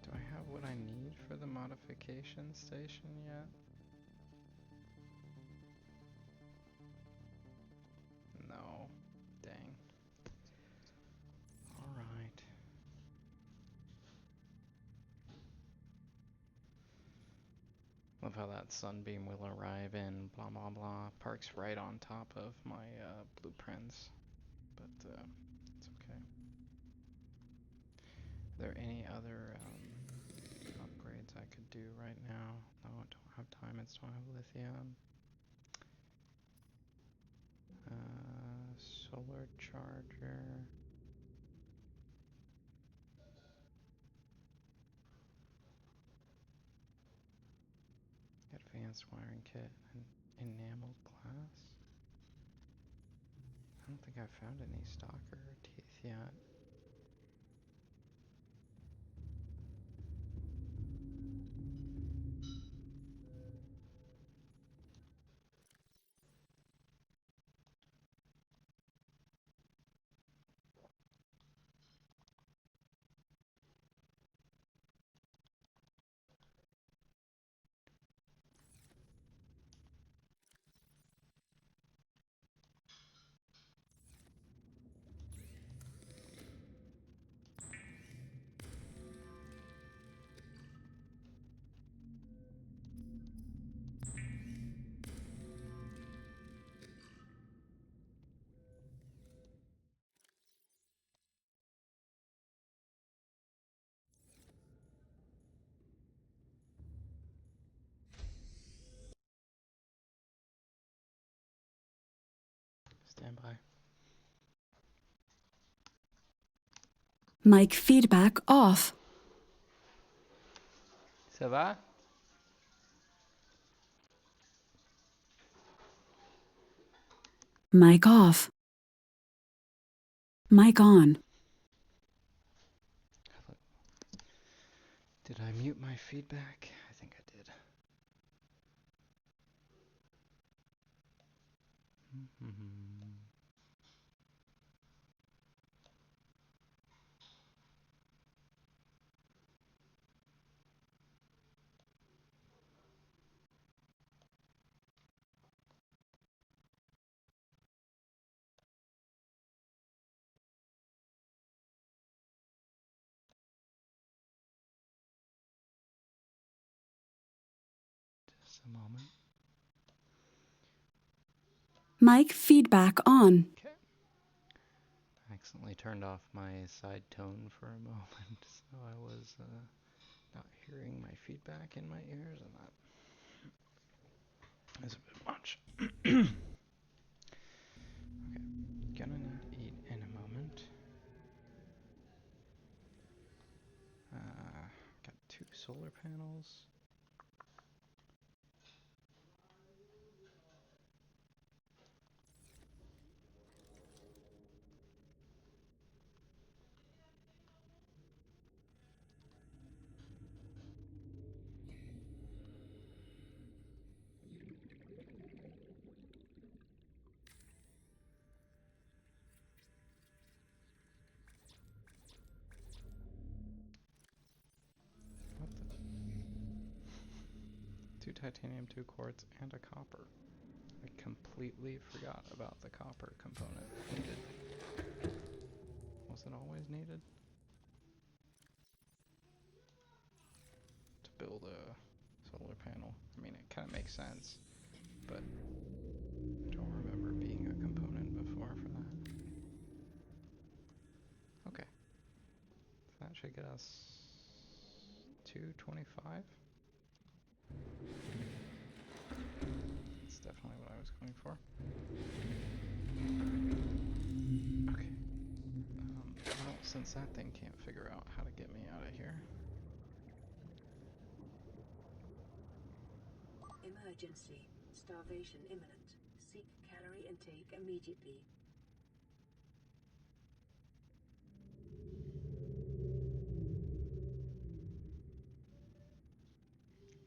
A: Do I have what I need for the modification station yet? No. Dang. Alright. Love how that sunbeam will arrive in blah blah blah. Parks right on top of my blueprints. But it's okay. there any other upgrades I could do right now? No, I don't have time. I don't have lithium. Solar charger. Advanced wiring kit and enameled glass. I don't think I've found any stalker teeth yet. Stand by.
E: Mic feedback off.
A: Ça va?
E: Mic off. Mic on.
A: Did I mute my feedback? I think I did. Just a moment.
E: Mic feedback on.
A: Okay. I accidentally turned off my side tone for a moment, so I was not hearing my feedback in my ears, and that is a bit much. Okay, gonna need to eat in a moment. Got 2 solar panels. What the? 2 titanium, 2 quartz, and a copper. I completely forgot about the copper component needed. Was it always needed? To build a solar panel. I mean, it kind of makes sense, but I don't remember being a component before for that. Okay. So that should get us 225. That's definitely what I was going for. Okay. Well, since that thing can't figure out how to get me out of here.
B: Emergency. Starvation imminent. Seek calorie intake immediately.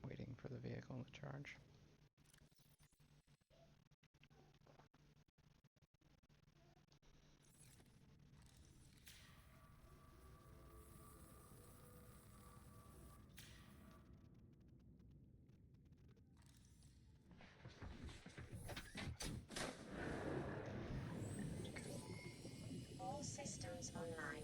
A: Waiting for the vehicle to charge.
C: All systems online.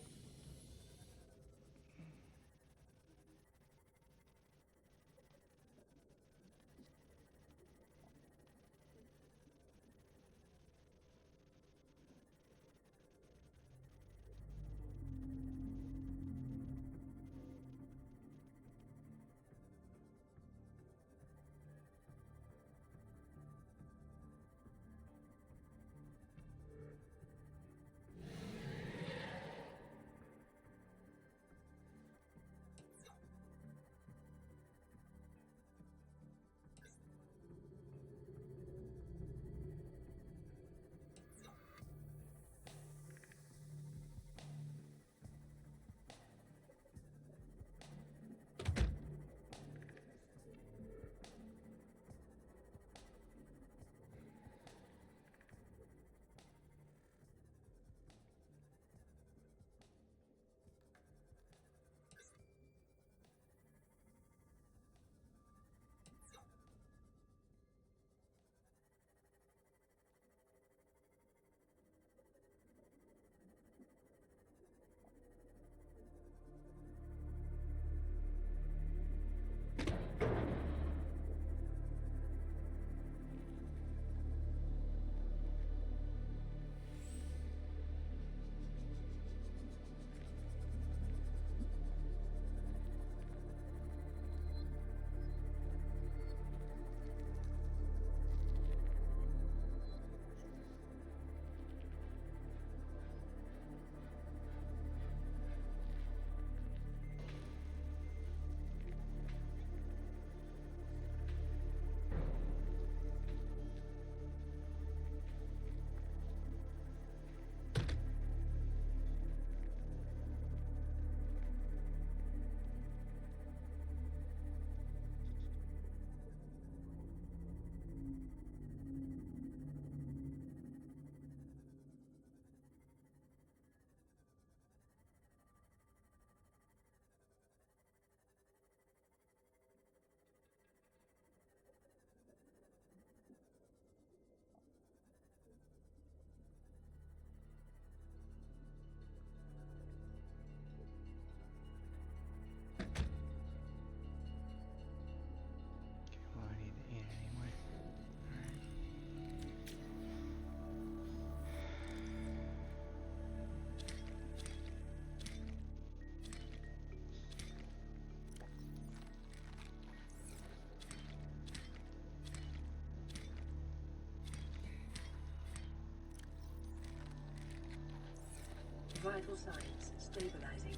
B: Vital signs stabilizing.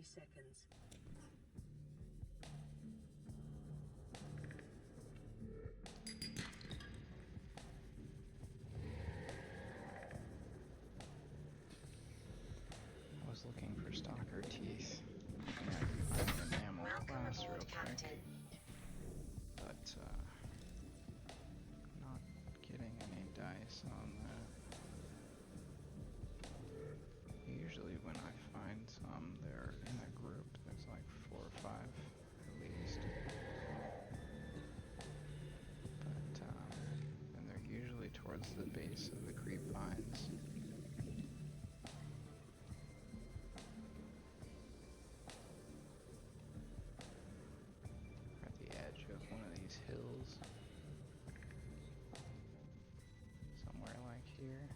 B: Seconds.
A: I was looking for stalker teeth. I can find an enamel glass real quick. But, not getting any dice on that. Usually when I find some, they're in a group. There's like 4 or 5 at least. But, and they're usually towards the base of the creep vines. At the edge of one of these hills. Somewhere like here.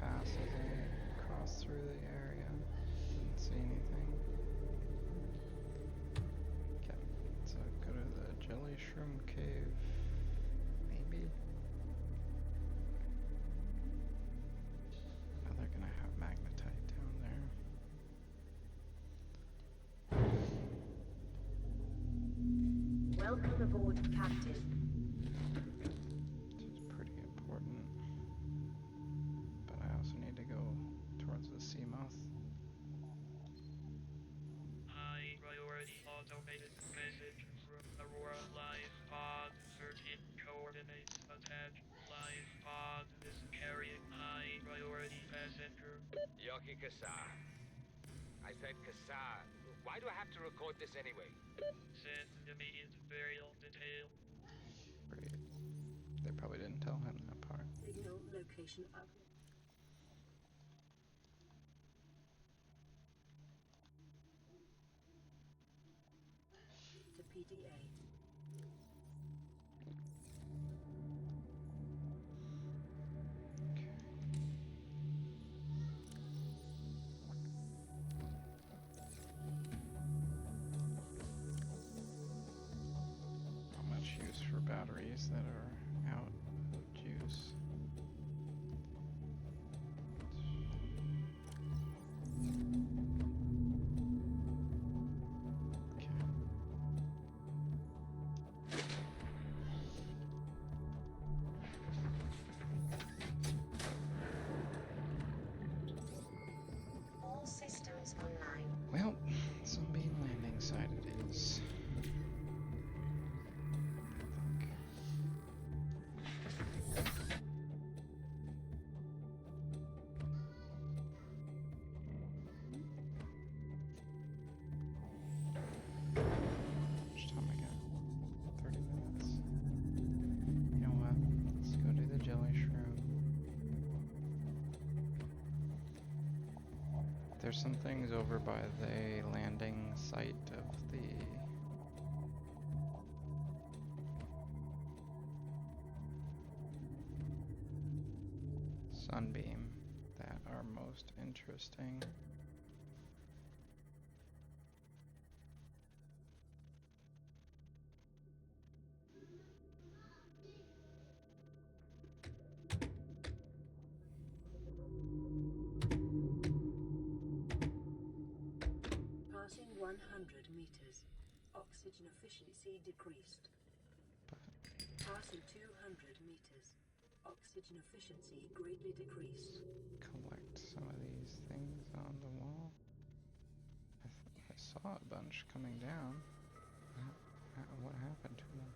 A: Pass as I crossed through the area. Didn't see anything. Okay, so go to the jelly shroom cave. Maybe? Oh, they're gonna have magnetite down there.
B: Welcome aboard, Captain.
A: This is pretty important. But I also need to go towards the sea moth.
F: High priority automated message from Aurora Live Pod. Certain coordinates attached. Live Pod is carrying high priority passenger.
G: Yoki Kasa. I said Kasa. Why do I have to record this anyway?
F: Send to me in burial detail.
A: Great. They probably didn't tell him that part.
B: Signal location up. To PDA.
A: Okay. Not much use for batteries that are out of juice. Okay.
C: All systems online.
A: Well, Sunbeam landing site it is. I think. How much time I got? 30 minutes. You know what? Let's go do the jelly shroom. There's some things over by the landing site of the Sunbeam that are most interesting.
B: Passing 100 meters. Oxygen efficiency decreased.
A: But
B: Passing 200 meters. Oxygen efficiency greatly decreased.
A: collect some of these things on the wall. I saw a bunch coming down. What happened to them?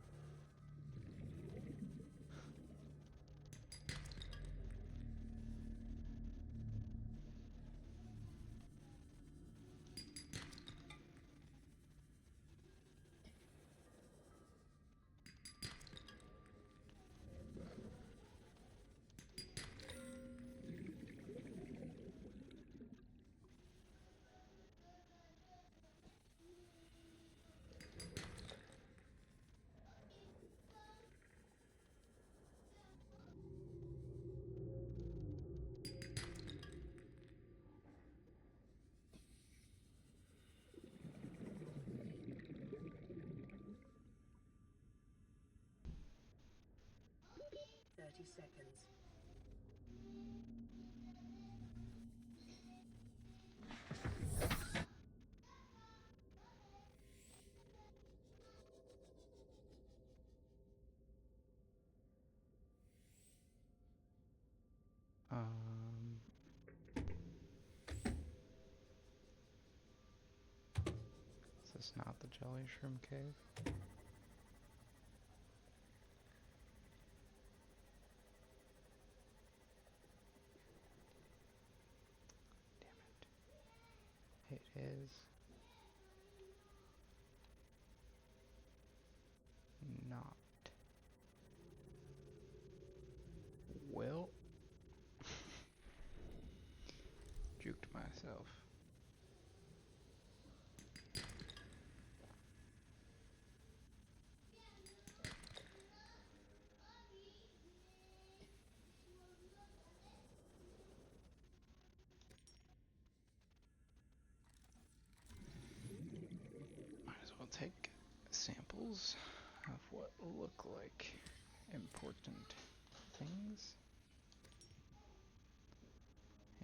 B: Seconds.
A: Is this not the jelly shroom cave? Damn it. It is. Not. Well. Juked myself. Might as well take samples of what look like important things.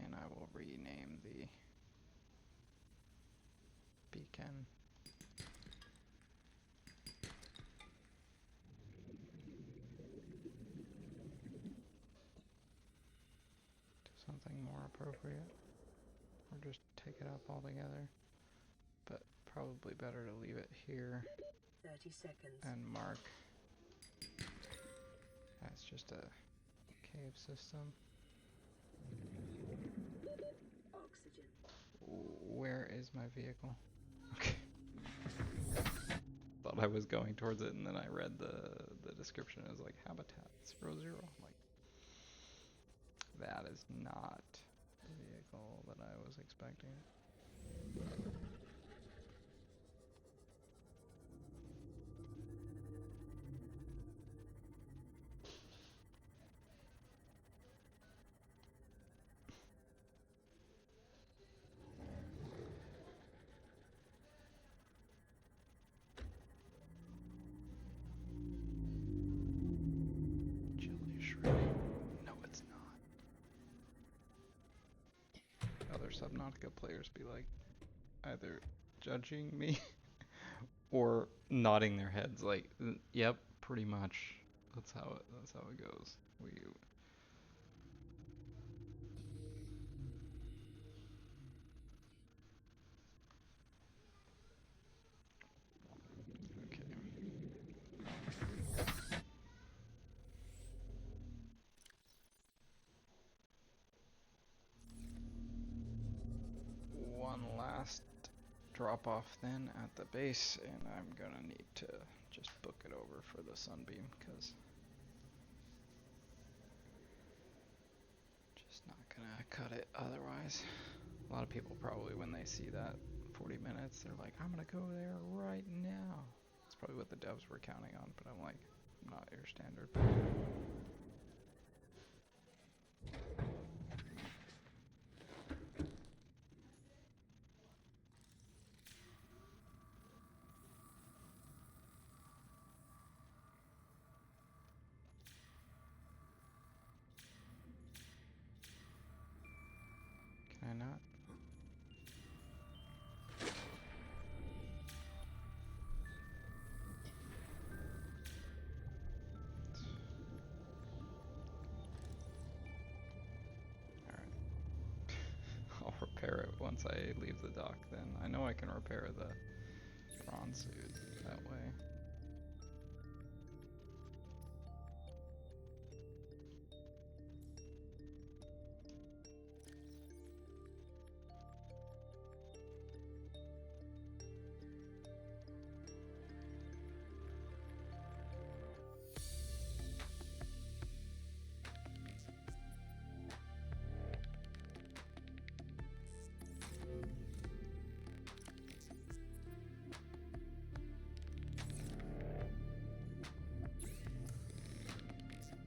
A: And I will rename the beacon. To something more appropriate. Or just take it up altogether. But probably better to leave it here
B: 30 seconds.
A: and mark. That's just a cave system.
B: Oxygen.
A: Where is my vehicle? Okay. thought I was going towards it, and then I read the description. It was like Habitat 00. I'm like, that is not the vehicle that I was expecting. Jelly shrimp. No, it's not. Other Subnautica players be like either judging me or nodding their heads like, yep, pretty much. That's how it goes. Okay. One last drop off then at the base, and I'm gonna need to just book it over for the Sunbeam, because just not gonna cut it otherwise. A lot of people probably, when they see that 40 minutes, they're like, I'm gonna go there right now. That's probably what the devs were counting on, but I'm like, I'm not your standard. Can I not? Alright. I'll repair it once I leave the dock then. I know I can repair the bronze suit that way.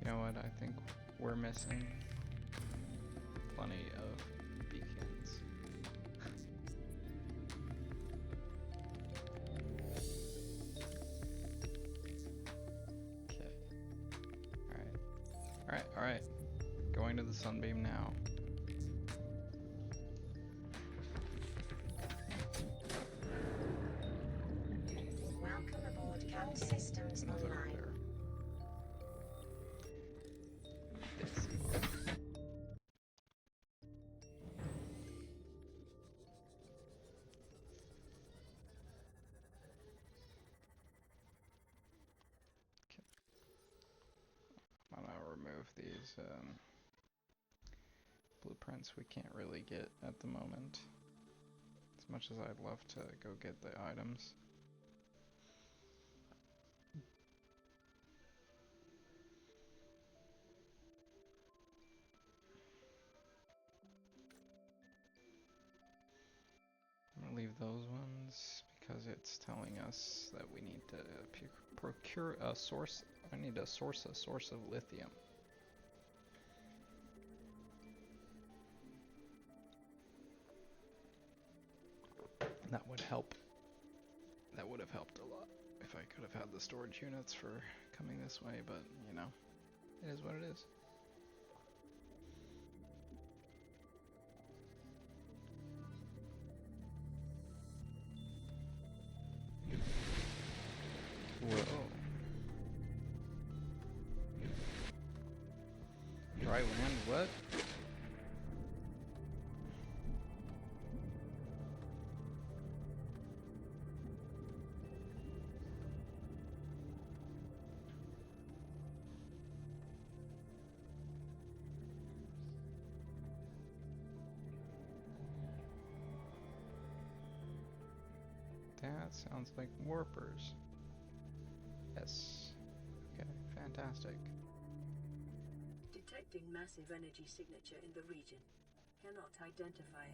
A: You know what, I think we're missing plenty of beacons. Okay. Alright. Going to the Sunbeam now.
C: Welcome aboard CAD Systems
A: Another
C: Online.
A: repair. I'm gonna remove these blueprints we can't really get at the moment. As much as I'd love to go get the items. I'm gonna leave those ones because it's telling us that we need to procure a source. I need to source a source of lithium. That would help. That would have helped a lot if I could have had the storage units for coming this way, but you know, it is what it is. Whoa. Dry land, what? That sounds like warpers. Yes. Okay, fantastic.
B: Detecting massive energy signature in the region. Cannot identify.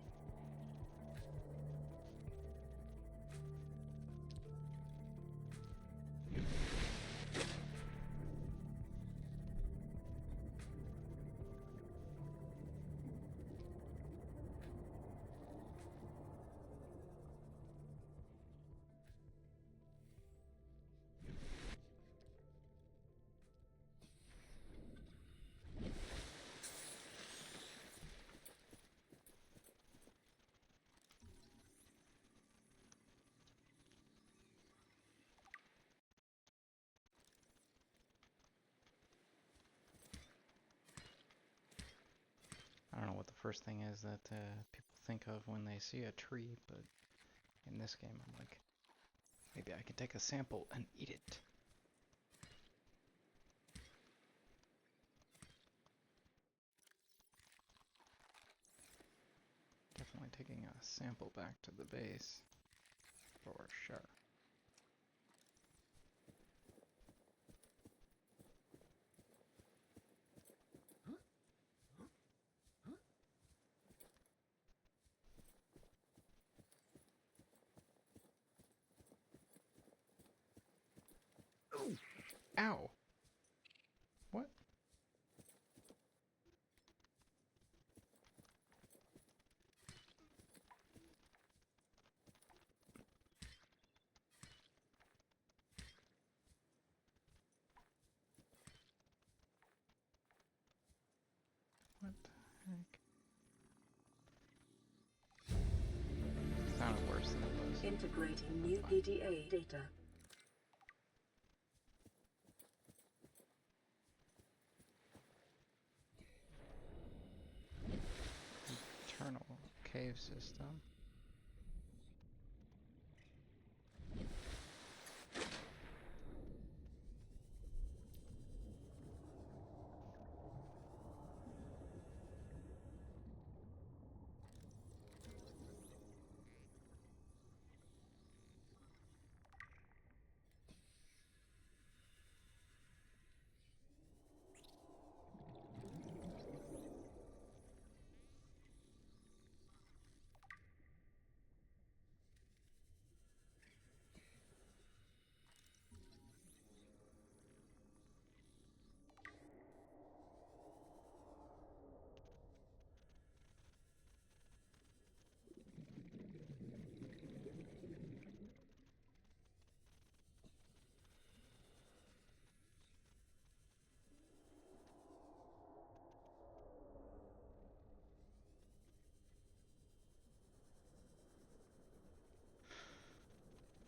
A: I don't know what the first thing is that people think of when they see a tree, but in this game I'm like, maybe I can take a sample and eat it. Definitely taking a sample back to the base, for sure. Ow! What? What the heck? Sounded worse than it was.
B: Integrating new PDA data.
A: Internal cave system.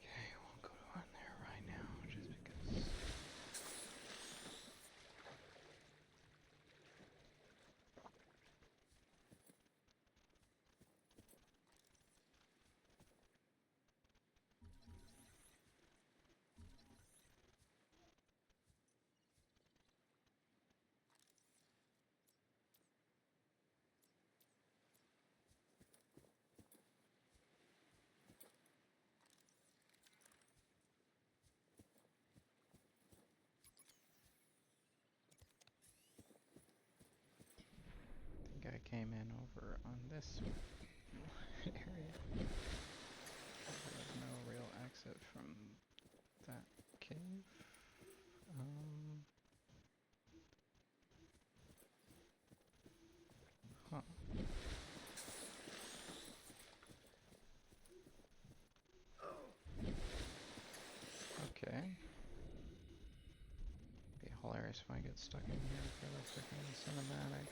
A: Okay, won't go on there right now, just because. I think I came in over on this area. There's no real exit from that cave. Huh. Okay. Be hilarious if I get stuck in here for the freaking cinematic.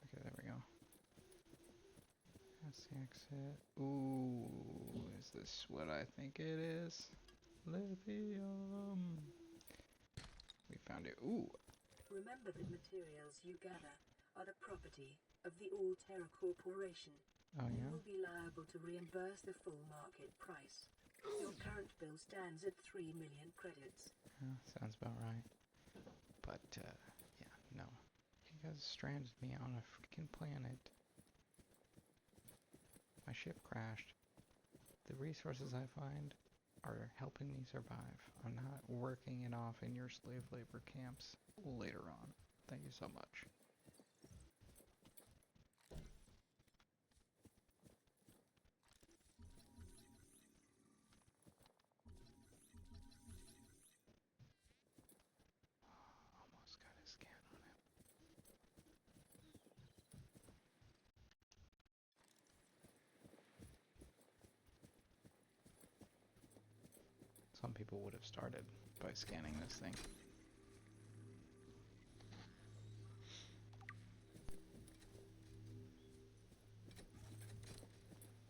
A: Okay, there we go. That's the exit. Ooh, is this what I think it is? Lithium. We found it. Ooh.
B: Remember that materials you gather are the property of the All-Terra Corporation.
A: Oh
B: You
A: yeah.
B: will be liable to reimburse the full market price. Your current bill stands at 3 million credits.
A: Yeah, sounds about right. But yeah, no. You guys stranded me on a freaking planet. My ship crashed. The resources I find are helping me survive. I'm not working it off in your slave labor camps later on. Thank you so much. Almost got a scan on him. Some people would have started by scanning this thing.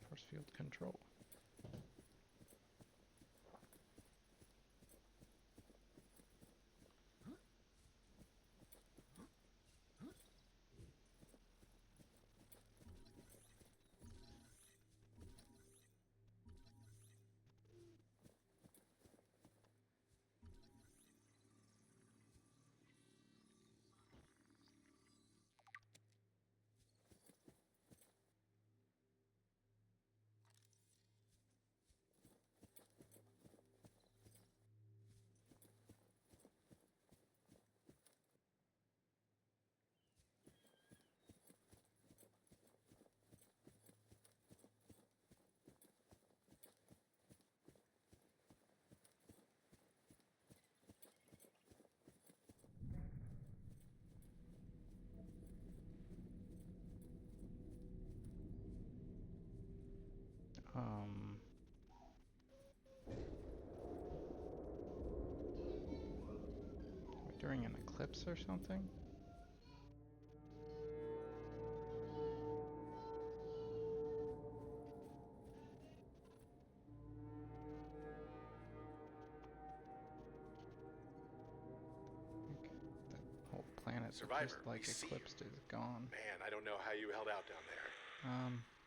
A: Force field control. During an eclipse or something? The whole planet
D: Survivor,
A: just like
D: we see
A: eclipsed is gone.
D: Man, I don't know how you held out down there.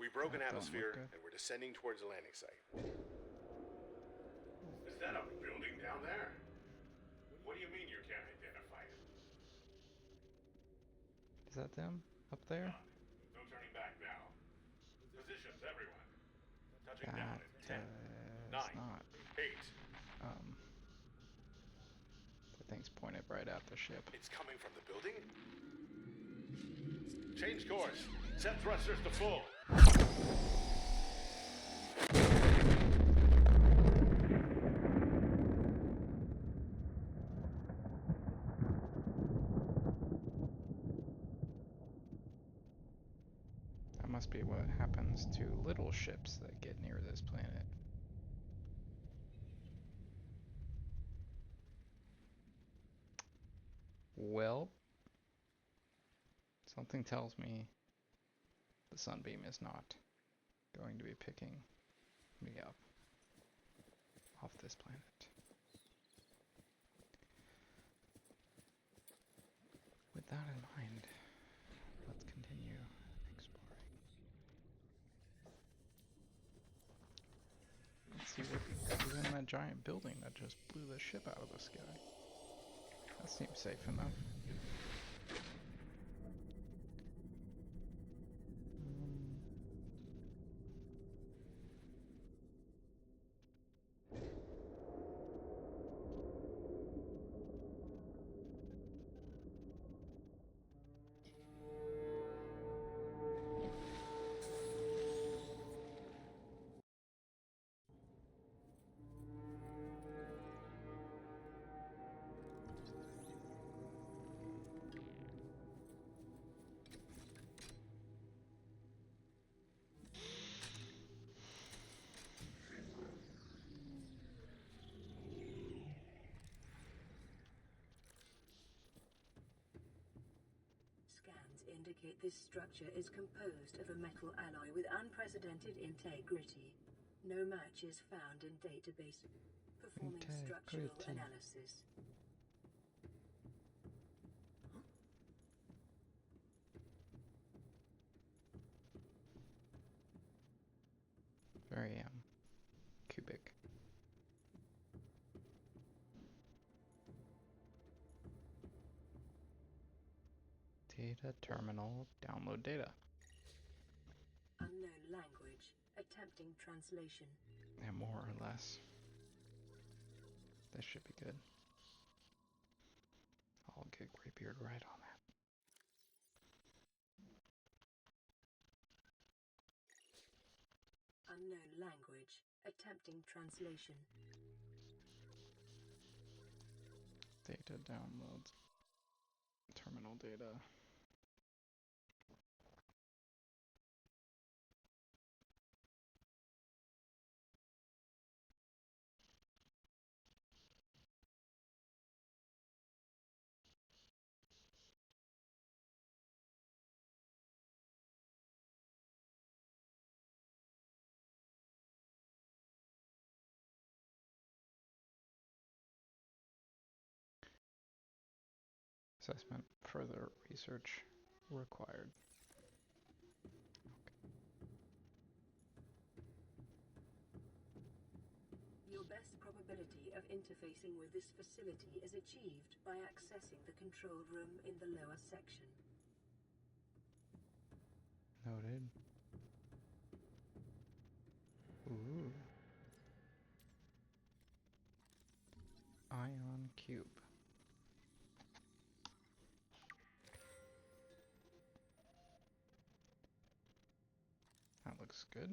D: We broke an
A: that don't
D: atmosphere,
A: look good.
D: and we're descending towards the landing site. Is that a building down there? What do you mean you can't identify it?
A: Is that them up there?
D: No turning back now. Positions, everyone. Touching
A: That
D: down in 10,
A: is
D: 9,
A: not.
D: 8.
A: The thing's pointed right at the ship.
D: It's coming from the building? Change course. Set thrusters to full.
A: That must be what happens to little ships that get near this planet. Well, something tells me the sunbeam is not going to be picking me up off this planet. With that in mind, let's continue exploring. Let's see what is in that giant building that just blew the ship out of the sky. That seems safe enough.
B: Scans indicate this structure is composed of a metal alloy with unprecedented integrity. No match is found in database. Performing structural
A: Integrity.
B: analysis.
A: Very cubic. Data terminal, download data.
B: Unknown language. Attempting translation.
A: Yeah, more or less. This should be good. I'll get Greybeard right on that.
B: Unknown language. Attempting translation.
A: Data downloads. Terminal data. Assessment. Further research required.
B: Your best probability of interfacing with this facility is achieved by accessing the control room in the lower section.
A: Noted. Ooh. Ion cube. That looks good.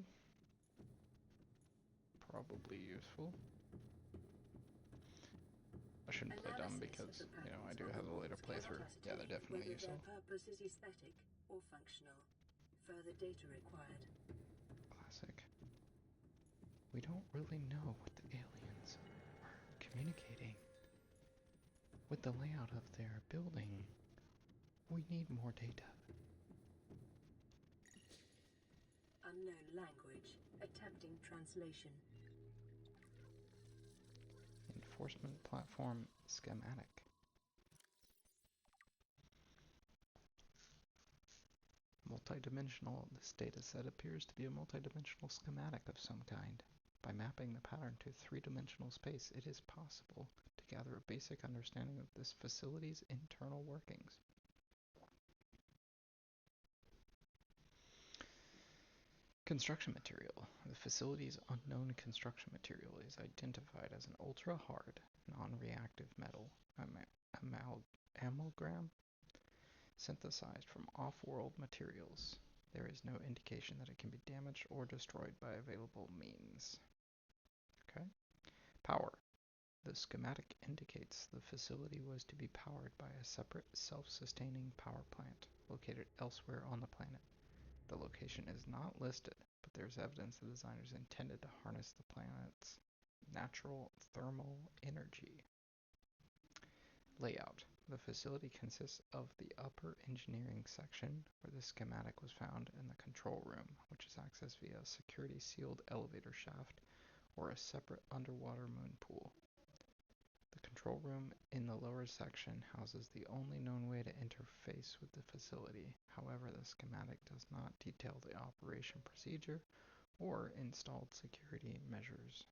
A: Probably useful. I shouldn't play dumb because, you know, I do have a later playthrough. Yeah, they're definitely useful.
B: Their purpose is aesthetic or functional. Further data required.
A: Classic. We don't really know what the aliens are communicating with the layout of their building. We need more data.
B: Unknown language. Attempting translation.
A: Enforcement platform schematic. Multidimensional. This data set appears to be a multidimensional schematic of some kind. By mapping the pattern to three-dimensional space, it is possible to gather a basic understanding of this facility's internal workings. Construction material. The facility's unknown construction material is identified as an ultra-hard, non-reactive metal amalgam synthesized from off-world materials. There is no indication that it can be damaged or destroyed by available means. Okay. Power. The schematic indicates the facility was to be powered by a separate self-sustaining power plant located elsewhere on the planet. The location is not listed, but there's evidence the designers intended to harness the planet's natural thermal energy. Layout. The facility consists of the upper engineering section, where the schematic was found, and the control room, which is accessed via a security-sealed elevator shaft or a separate underwater moon pool. The control room in the lower section houses the only known way to interface with the facility. However, the schematic does not detail the operation procedure or installed security measures.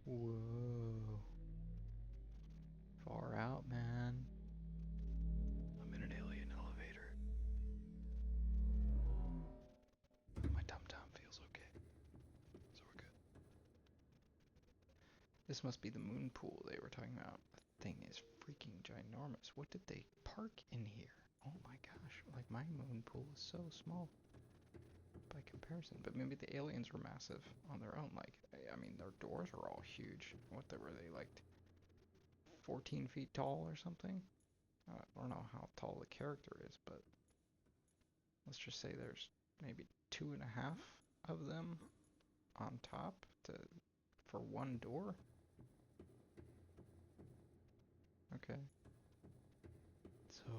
A: Whoa. Far out, man. I'm in an alien elevator. My tum-tum feels okay. So we're good. This must be the moon pool they were talking about. The thing is freaking ginormous. What did they park in here? Oh my gosh. Like, my moon pool is so small by comparison. But maybe the aliens were massive on their own. Like, I mean, their doors are all huge. What were they, like 14 feet tall or something? I don't know how tall the character is, but let's just say there's maybe 2.5 of them on top for one door. Okay. So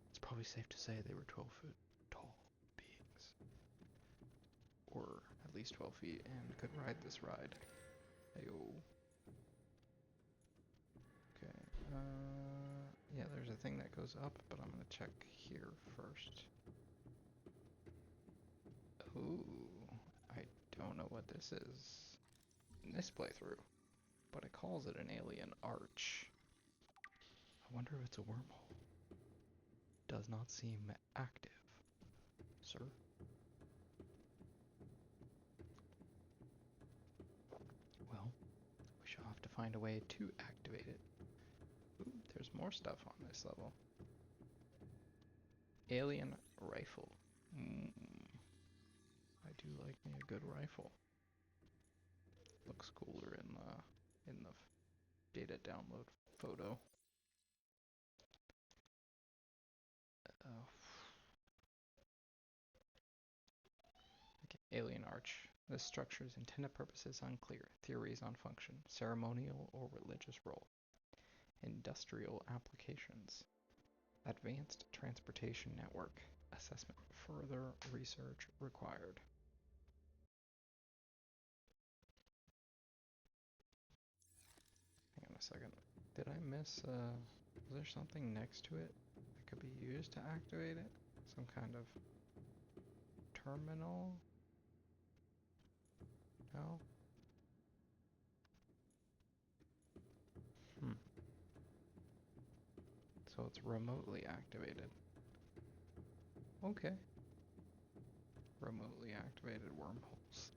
A: it's probably safe to say they were 12-foot tall beings. Or at least 12 feet and could ride this ride. Heyo. Okay. Yeah, there's a thing that goes up, but I'm gonna check here first. Ooh, I don't know what this is in this playthrough, but it calls it an alien arch. I wonder if it's a wormhole. Does not seem active, sir. Well, we shall have to find a way to activate it. Ooh, there's more stuff on this level. Alien rifle. I do like me a good rifle. Looks cooler in the data download photo. Okay, alien arch. This structure's intended purpose is unclear. Theories on function, ceremonial or religious role. Industrial applications. Advanced transportation network. Assessment. Further research required. Hang on a second. Did I miss, was there something next to it that could be used to activate it? Some kind of terminal? No? So it's remotely activated. Okay. Remotely activated wormholes.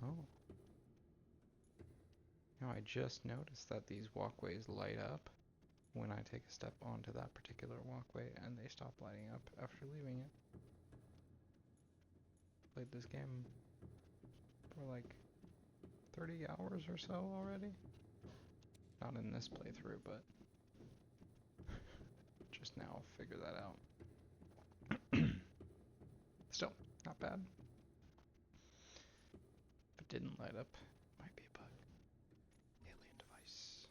A: Oh. Now I just noticed that these walkways light up when I take a step onto that particular walkway, and they stop lighting up after leaving it. Played this game for like 30 hours or so already. Not in this playthrough, but just now figured that out. Still, not bad. If it didn't light up, might be a bug. Alien device.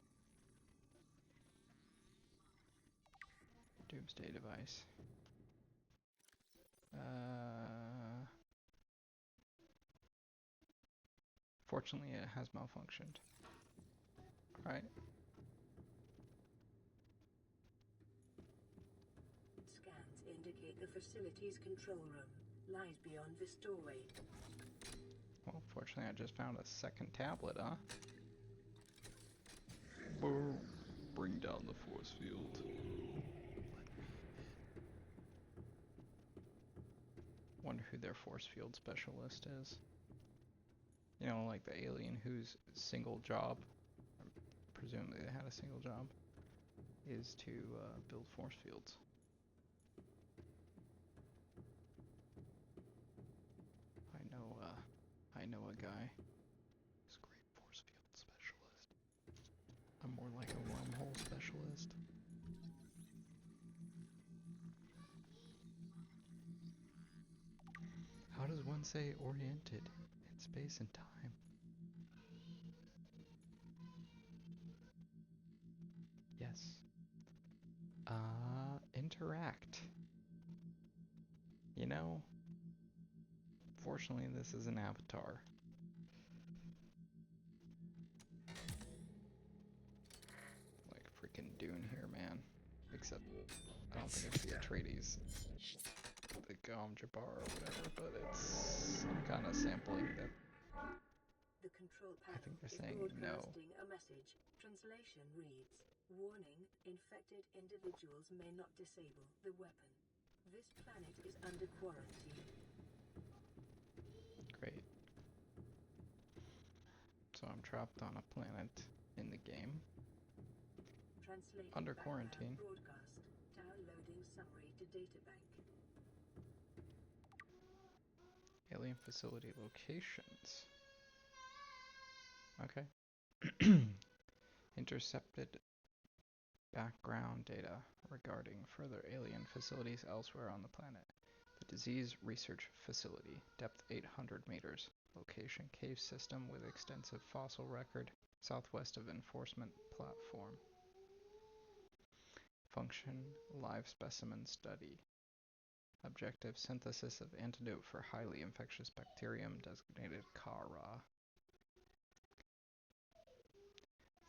A: Doomsday device. Fortunately, it has malfunctioned. Alright.
B: Scans indicate the facility's control room lies beyond this doorway.
A: Well, fortunately, I just found a second tablet, huh? Boom. Bring down the force field. Wonder who their force field specialist is. You know, like the alien whose single job, presumably they had a single job, is to build force fields. I know a guy. He's a great force field specialist. I'm more like a wormhole specialist. How does one say oriented in space and time? Yes. Interact. You know, fortunately this is an avatar. Like freaking Dune here, man. Except, I don't think it's the Atreides. The Jabbar or whatever, but it's some kind of sampling that
B: The control
A: I
B: panel
A: think they're
B: is
A: saying no.
B: broadcasting a message. Translation reads, "Warning, infected individuals may not disable the weapon. This planet is under quarantine."
A: Great. So I'm trapped on a planet in the game.
B: Translated
A: Under
B: by
A: quarantine.
B: broadcast. Downloading summary to databank.
A: Alien facility locations. Okay. Intercepted background data regarding further alien facilities elsewhere on the planet. The Disease Research Facility, depth 800 meters. Location, cave system with extensive fossil record, southwest of enforcement platform. Function, live specimen study. Objective, synthesis of antidote for highly infectious bacterium designated CARA.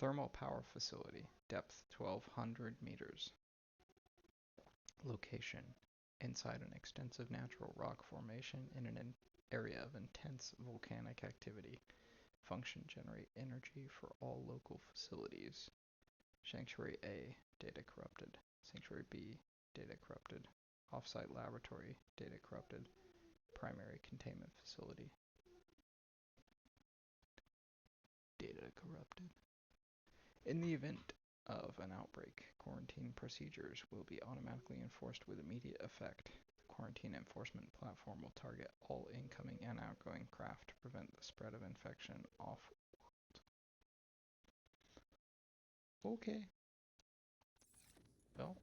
A: Thermal power facility. Depth 1200 meters. Location. Inside an extensive natural rock formation in an area of intense volcanic activity. Function: generate energy for all local facilities. Sanctuary A, data corrupted. Sanctuary B, data corrupted. Offsite laboratory, data corrupted. Primary containment facility, data corrupted. In the event of an outbreak, quarantine procedures will be automatically enforced with immediate effect. The quarantine enforcement platform will target all incoming and outgoing craft to prevent the spread of infection off-world. Okay. Well,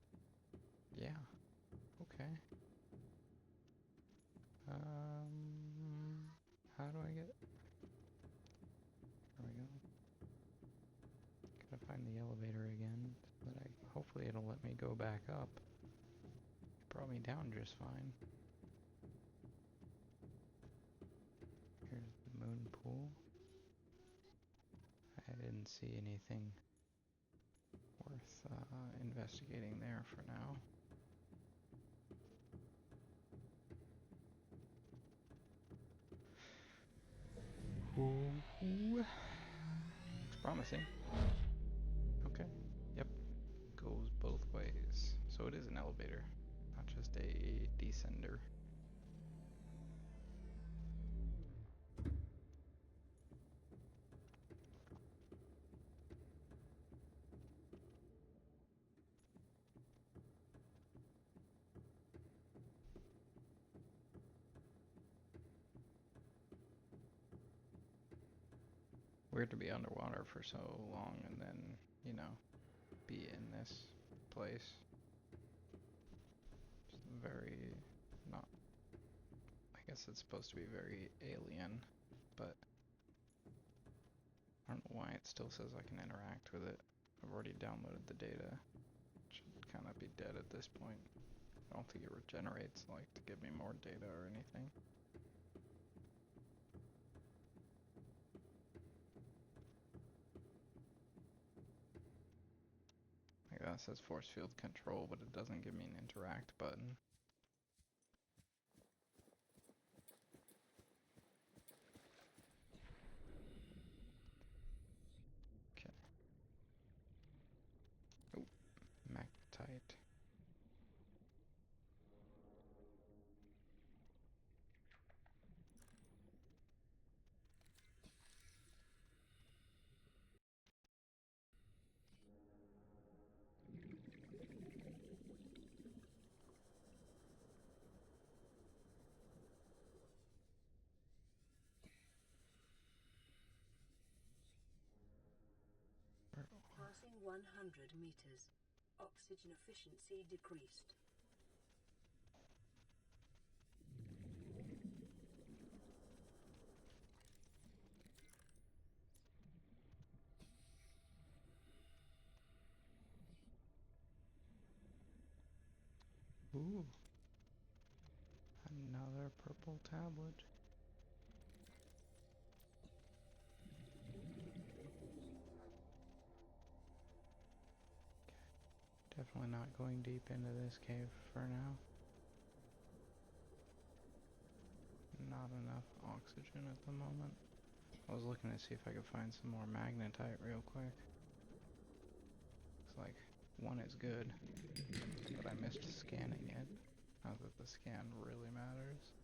A: yeah. Okay. How do I get... There we go. Gotta find the elevator again, so that hopefully it'll let me go back up. It brought me down just fine. Here's the moon pool. I didn't see anything worth investigating there for now. Ooh. Looks promising. Okay. Yep. Goes both ways. So it is an elevator, not just a descender. Weird to be underwater for so long and then, you know, be in this place. It's very not... I guess it's supposed to be very alien, but I don't know why it still says I can interact with it. I've already downloaded the data. It should kind of be dead at this point. I don't think it regenerates like to give me more data or anything. Like that says force field control, but it doesn't give me an interact button. Okay. Oh, magnetite.
B: Passing 100 meters. Oxygen efficiency decreased.
A: Ooh. Another purple tablet. Definitely not going deep into this cave for now. Not enough oxygen at the moment. I was looking to see if I could find some more magnetite real quick. Looks like one is good, but I missed scanning it. Not that the scan really matters.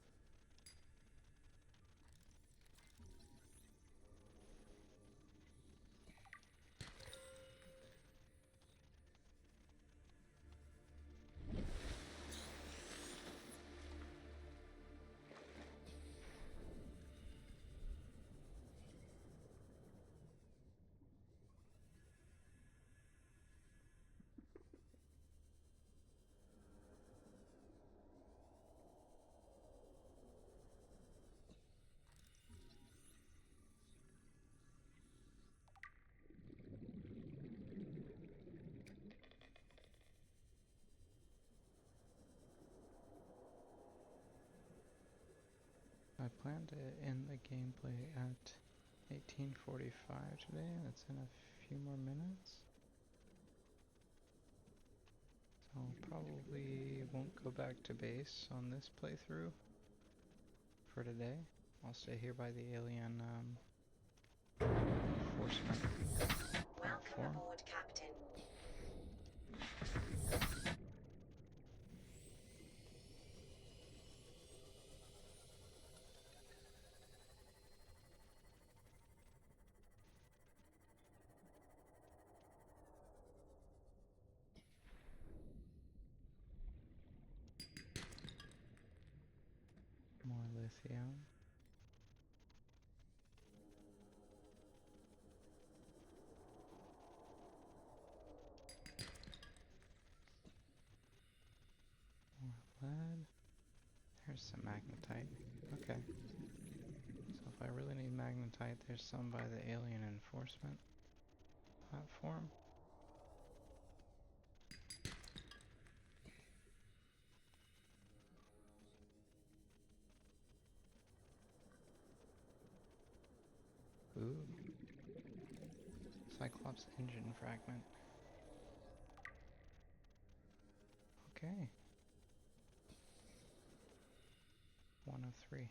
A: I plan to end the gameplay at 18:45 today. That's in a few more minutes. So probably won't go back to base on this playthrough for today. I'll stay here by the alien enforcement
C: Welcome
A: platform.
C: aboard, Captain.
A: More lithium. More lead. There's some magnetite. Okay. So if I really need magnetite, there's some by the alien enforcement platform. Ooh. Cyclops engine fragment. Okay. 1 of 3.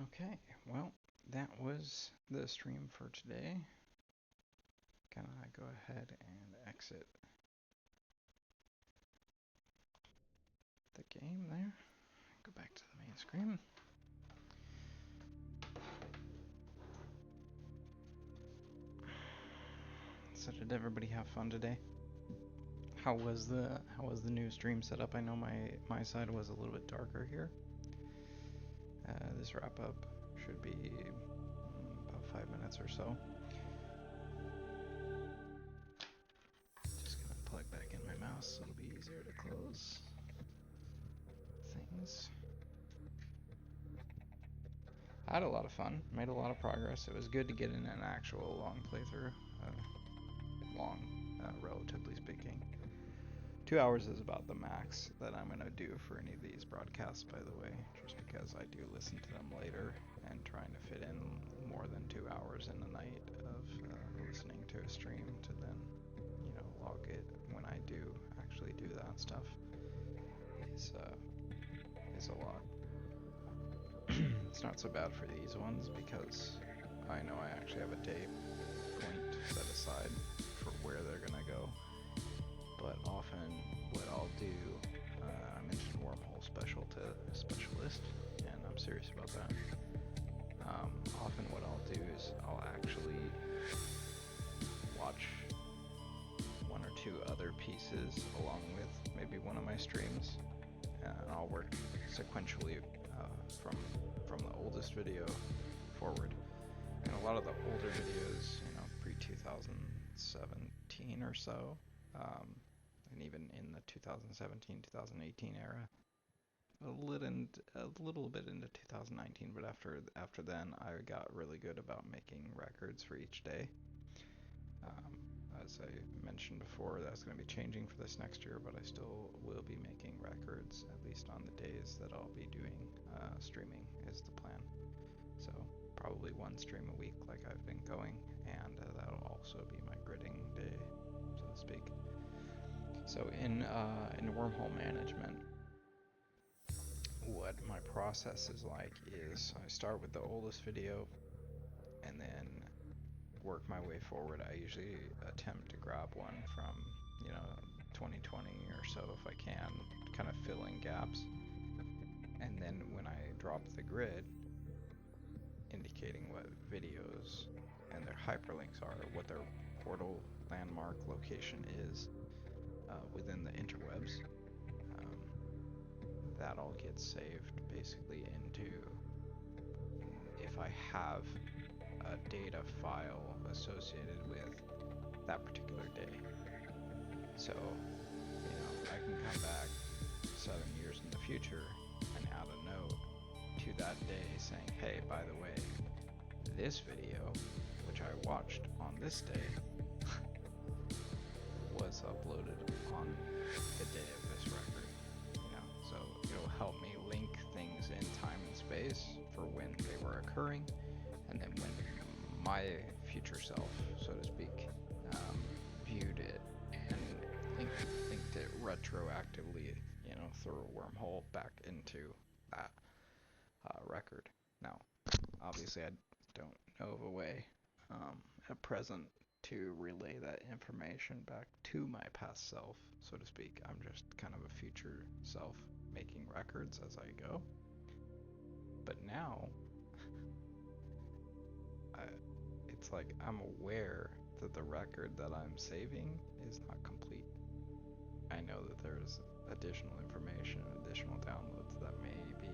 A: Okay, well, that was the stream for today. Can I go ahead and exit the game there? Go back to the main screen. So did everybody have fun today? How was the new stream setup? I know my side was a little bit darker here. This wrap up should be about 5 minutes or so. Just gonna plug back in my mouse so it'll be easier to close things. I had a lot of fun, made a lot of progress. It was good to get in an actual long playthrough. Relatively speaking. 2 hours is about the max that I'm going to do for any of these broadcasts, by the way, just because I do listen to them later, and trying to fit in more than 2 hours in a night of listening to a stream to then, log it when I do actually do that stuff is a lot. It's not so bad for these ones because I know I actually have a day point set aside for where they're going to go. But often what I'll do, I mentioned wormhole specialist, and I'm serious about that. Often what I'll do is I'll actually watch 1 or 2 other pieces along with maybe one of my streams, and I'll work sequentially from the oldest video forward. And a lot of the older videos, pre-2017 or so, and even in the 2017-2018 era, a little bit into 2019, but after then I got really good about making records for each day. As I mentioned before, that's going to be changing for this next year, but I still will be making records, at least on the days that I'll be doing streaming is the plan. So probably 1 stream a week like I've been going, and that'll also be my gridding day, so to speak. So in wormhole management, what my process is like is I start with the oldest video and then work my way forward. I usually attempt to grab one from 2020 or so if I can, kind of fill in gaps. And then when I drop the grid indicating what videos and their hyperlinks are, what their portal landmark location is within the interwebs, that all gets saved basically into, if I have a data file associated with that particular day. So, I can come back 7 years in the future and add a note to that day saying, hey, by the way, this video, which I watched on this day, was uploaded on the day of this record. You know, so it'll help me link things in time and space for when they were occurring, and then when my future self, so to speak, viewed it and linked it retroactively, you know, through a wormhole back into that record. Now, obviously, I don't know of a way at present to relay that information back to my past self, so to speak. I'm just kind of a future self making records as I go. But now, it's like I'm aware that the record that I'm saving is not complete. I know that there's additional information, additional downloads that may be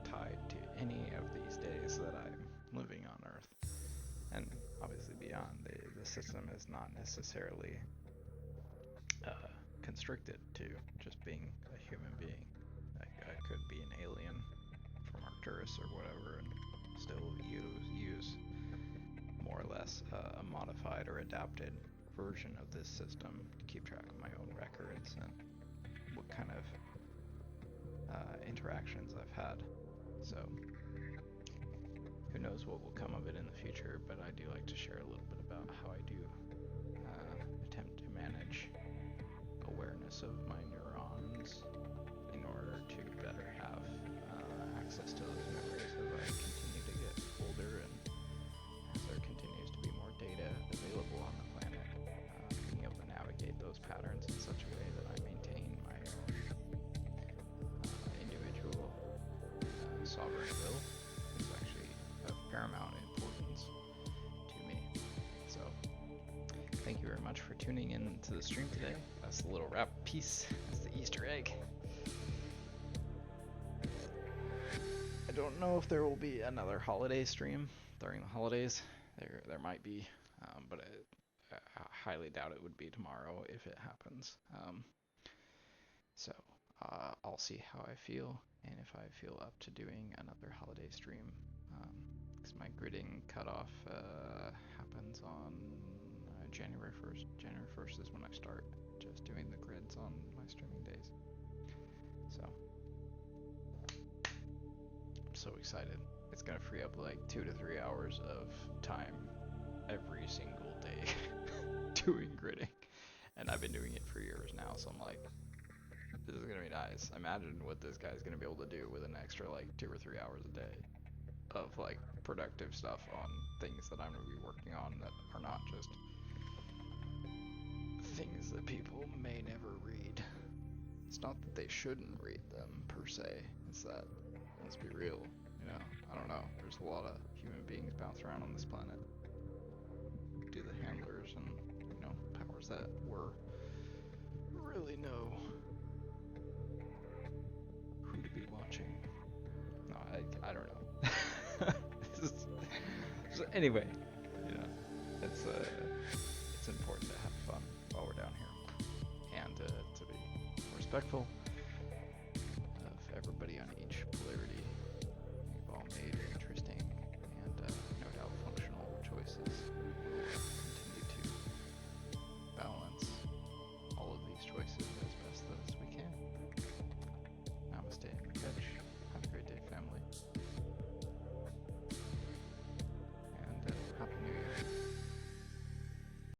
A: tied to any of these days that I'm living on Earth. And obviously beyond, the system is not necessarily constricted to just being a human being. I could be an alien from Arcturus or whatever and still use more or less a modified or adapted version of this system to keep track of my own records and what kind of interactions I've had. So who knows what will come of it in the future, but I do like to share a little bit about how I do attempt to manage awareness of my neurons in order to better have access to those memories as I continue to get older and as there continues to be more data available on the planet. Being able to navigate those patterns in such a way that I maintain my own individual sovereign will is actually of paramount importance to me. So, thank you very much for tuning in to the stream today. That's the little wrap piece. That's the Easter egg. I don't know if there will be another holiday stream during the holidays. There might be, but I highly doubt it would be tomorrow if it happens. So I'll see how I feel, and if I feel up to doing another holiday stream, because my gridding cutoff happens on January 1st. January 1st is when I start just doing the grids on my streaming days. So I'm so excited. It's gonna free up like 2 to 3 hours of time every single day doing gridding, and I've been doing it for years now. So I'm like, this is gonna be nice. Imagine what this guy's gonna be able to do with an extra like 2 or 3 hours a day of like productive stuff on things that I'm gonna be working on that are not just things that people may never read. It's not that they shouldn't read them per se. It's that, let's be real, you know, I don't know. There's a lot of human beings bounce around on this planet. Do the handlers and, you know, powers that were really know who to be watching. No, I don't know. So anyway, you know, it's important to have fun while we're down here, and to be respectful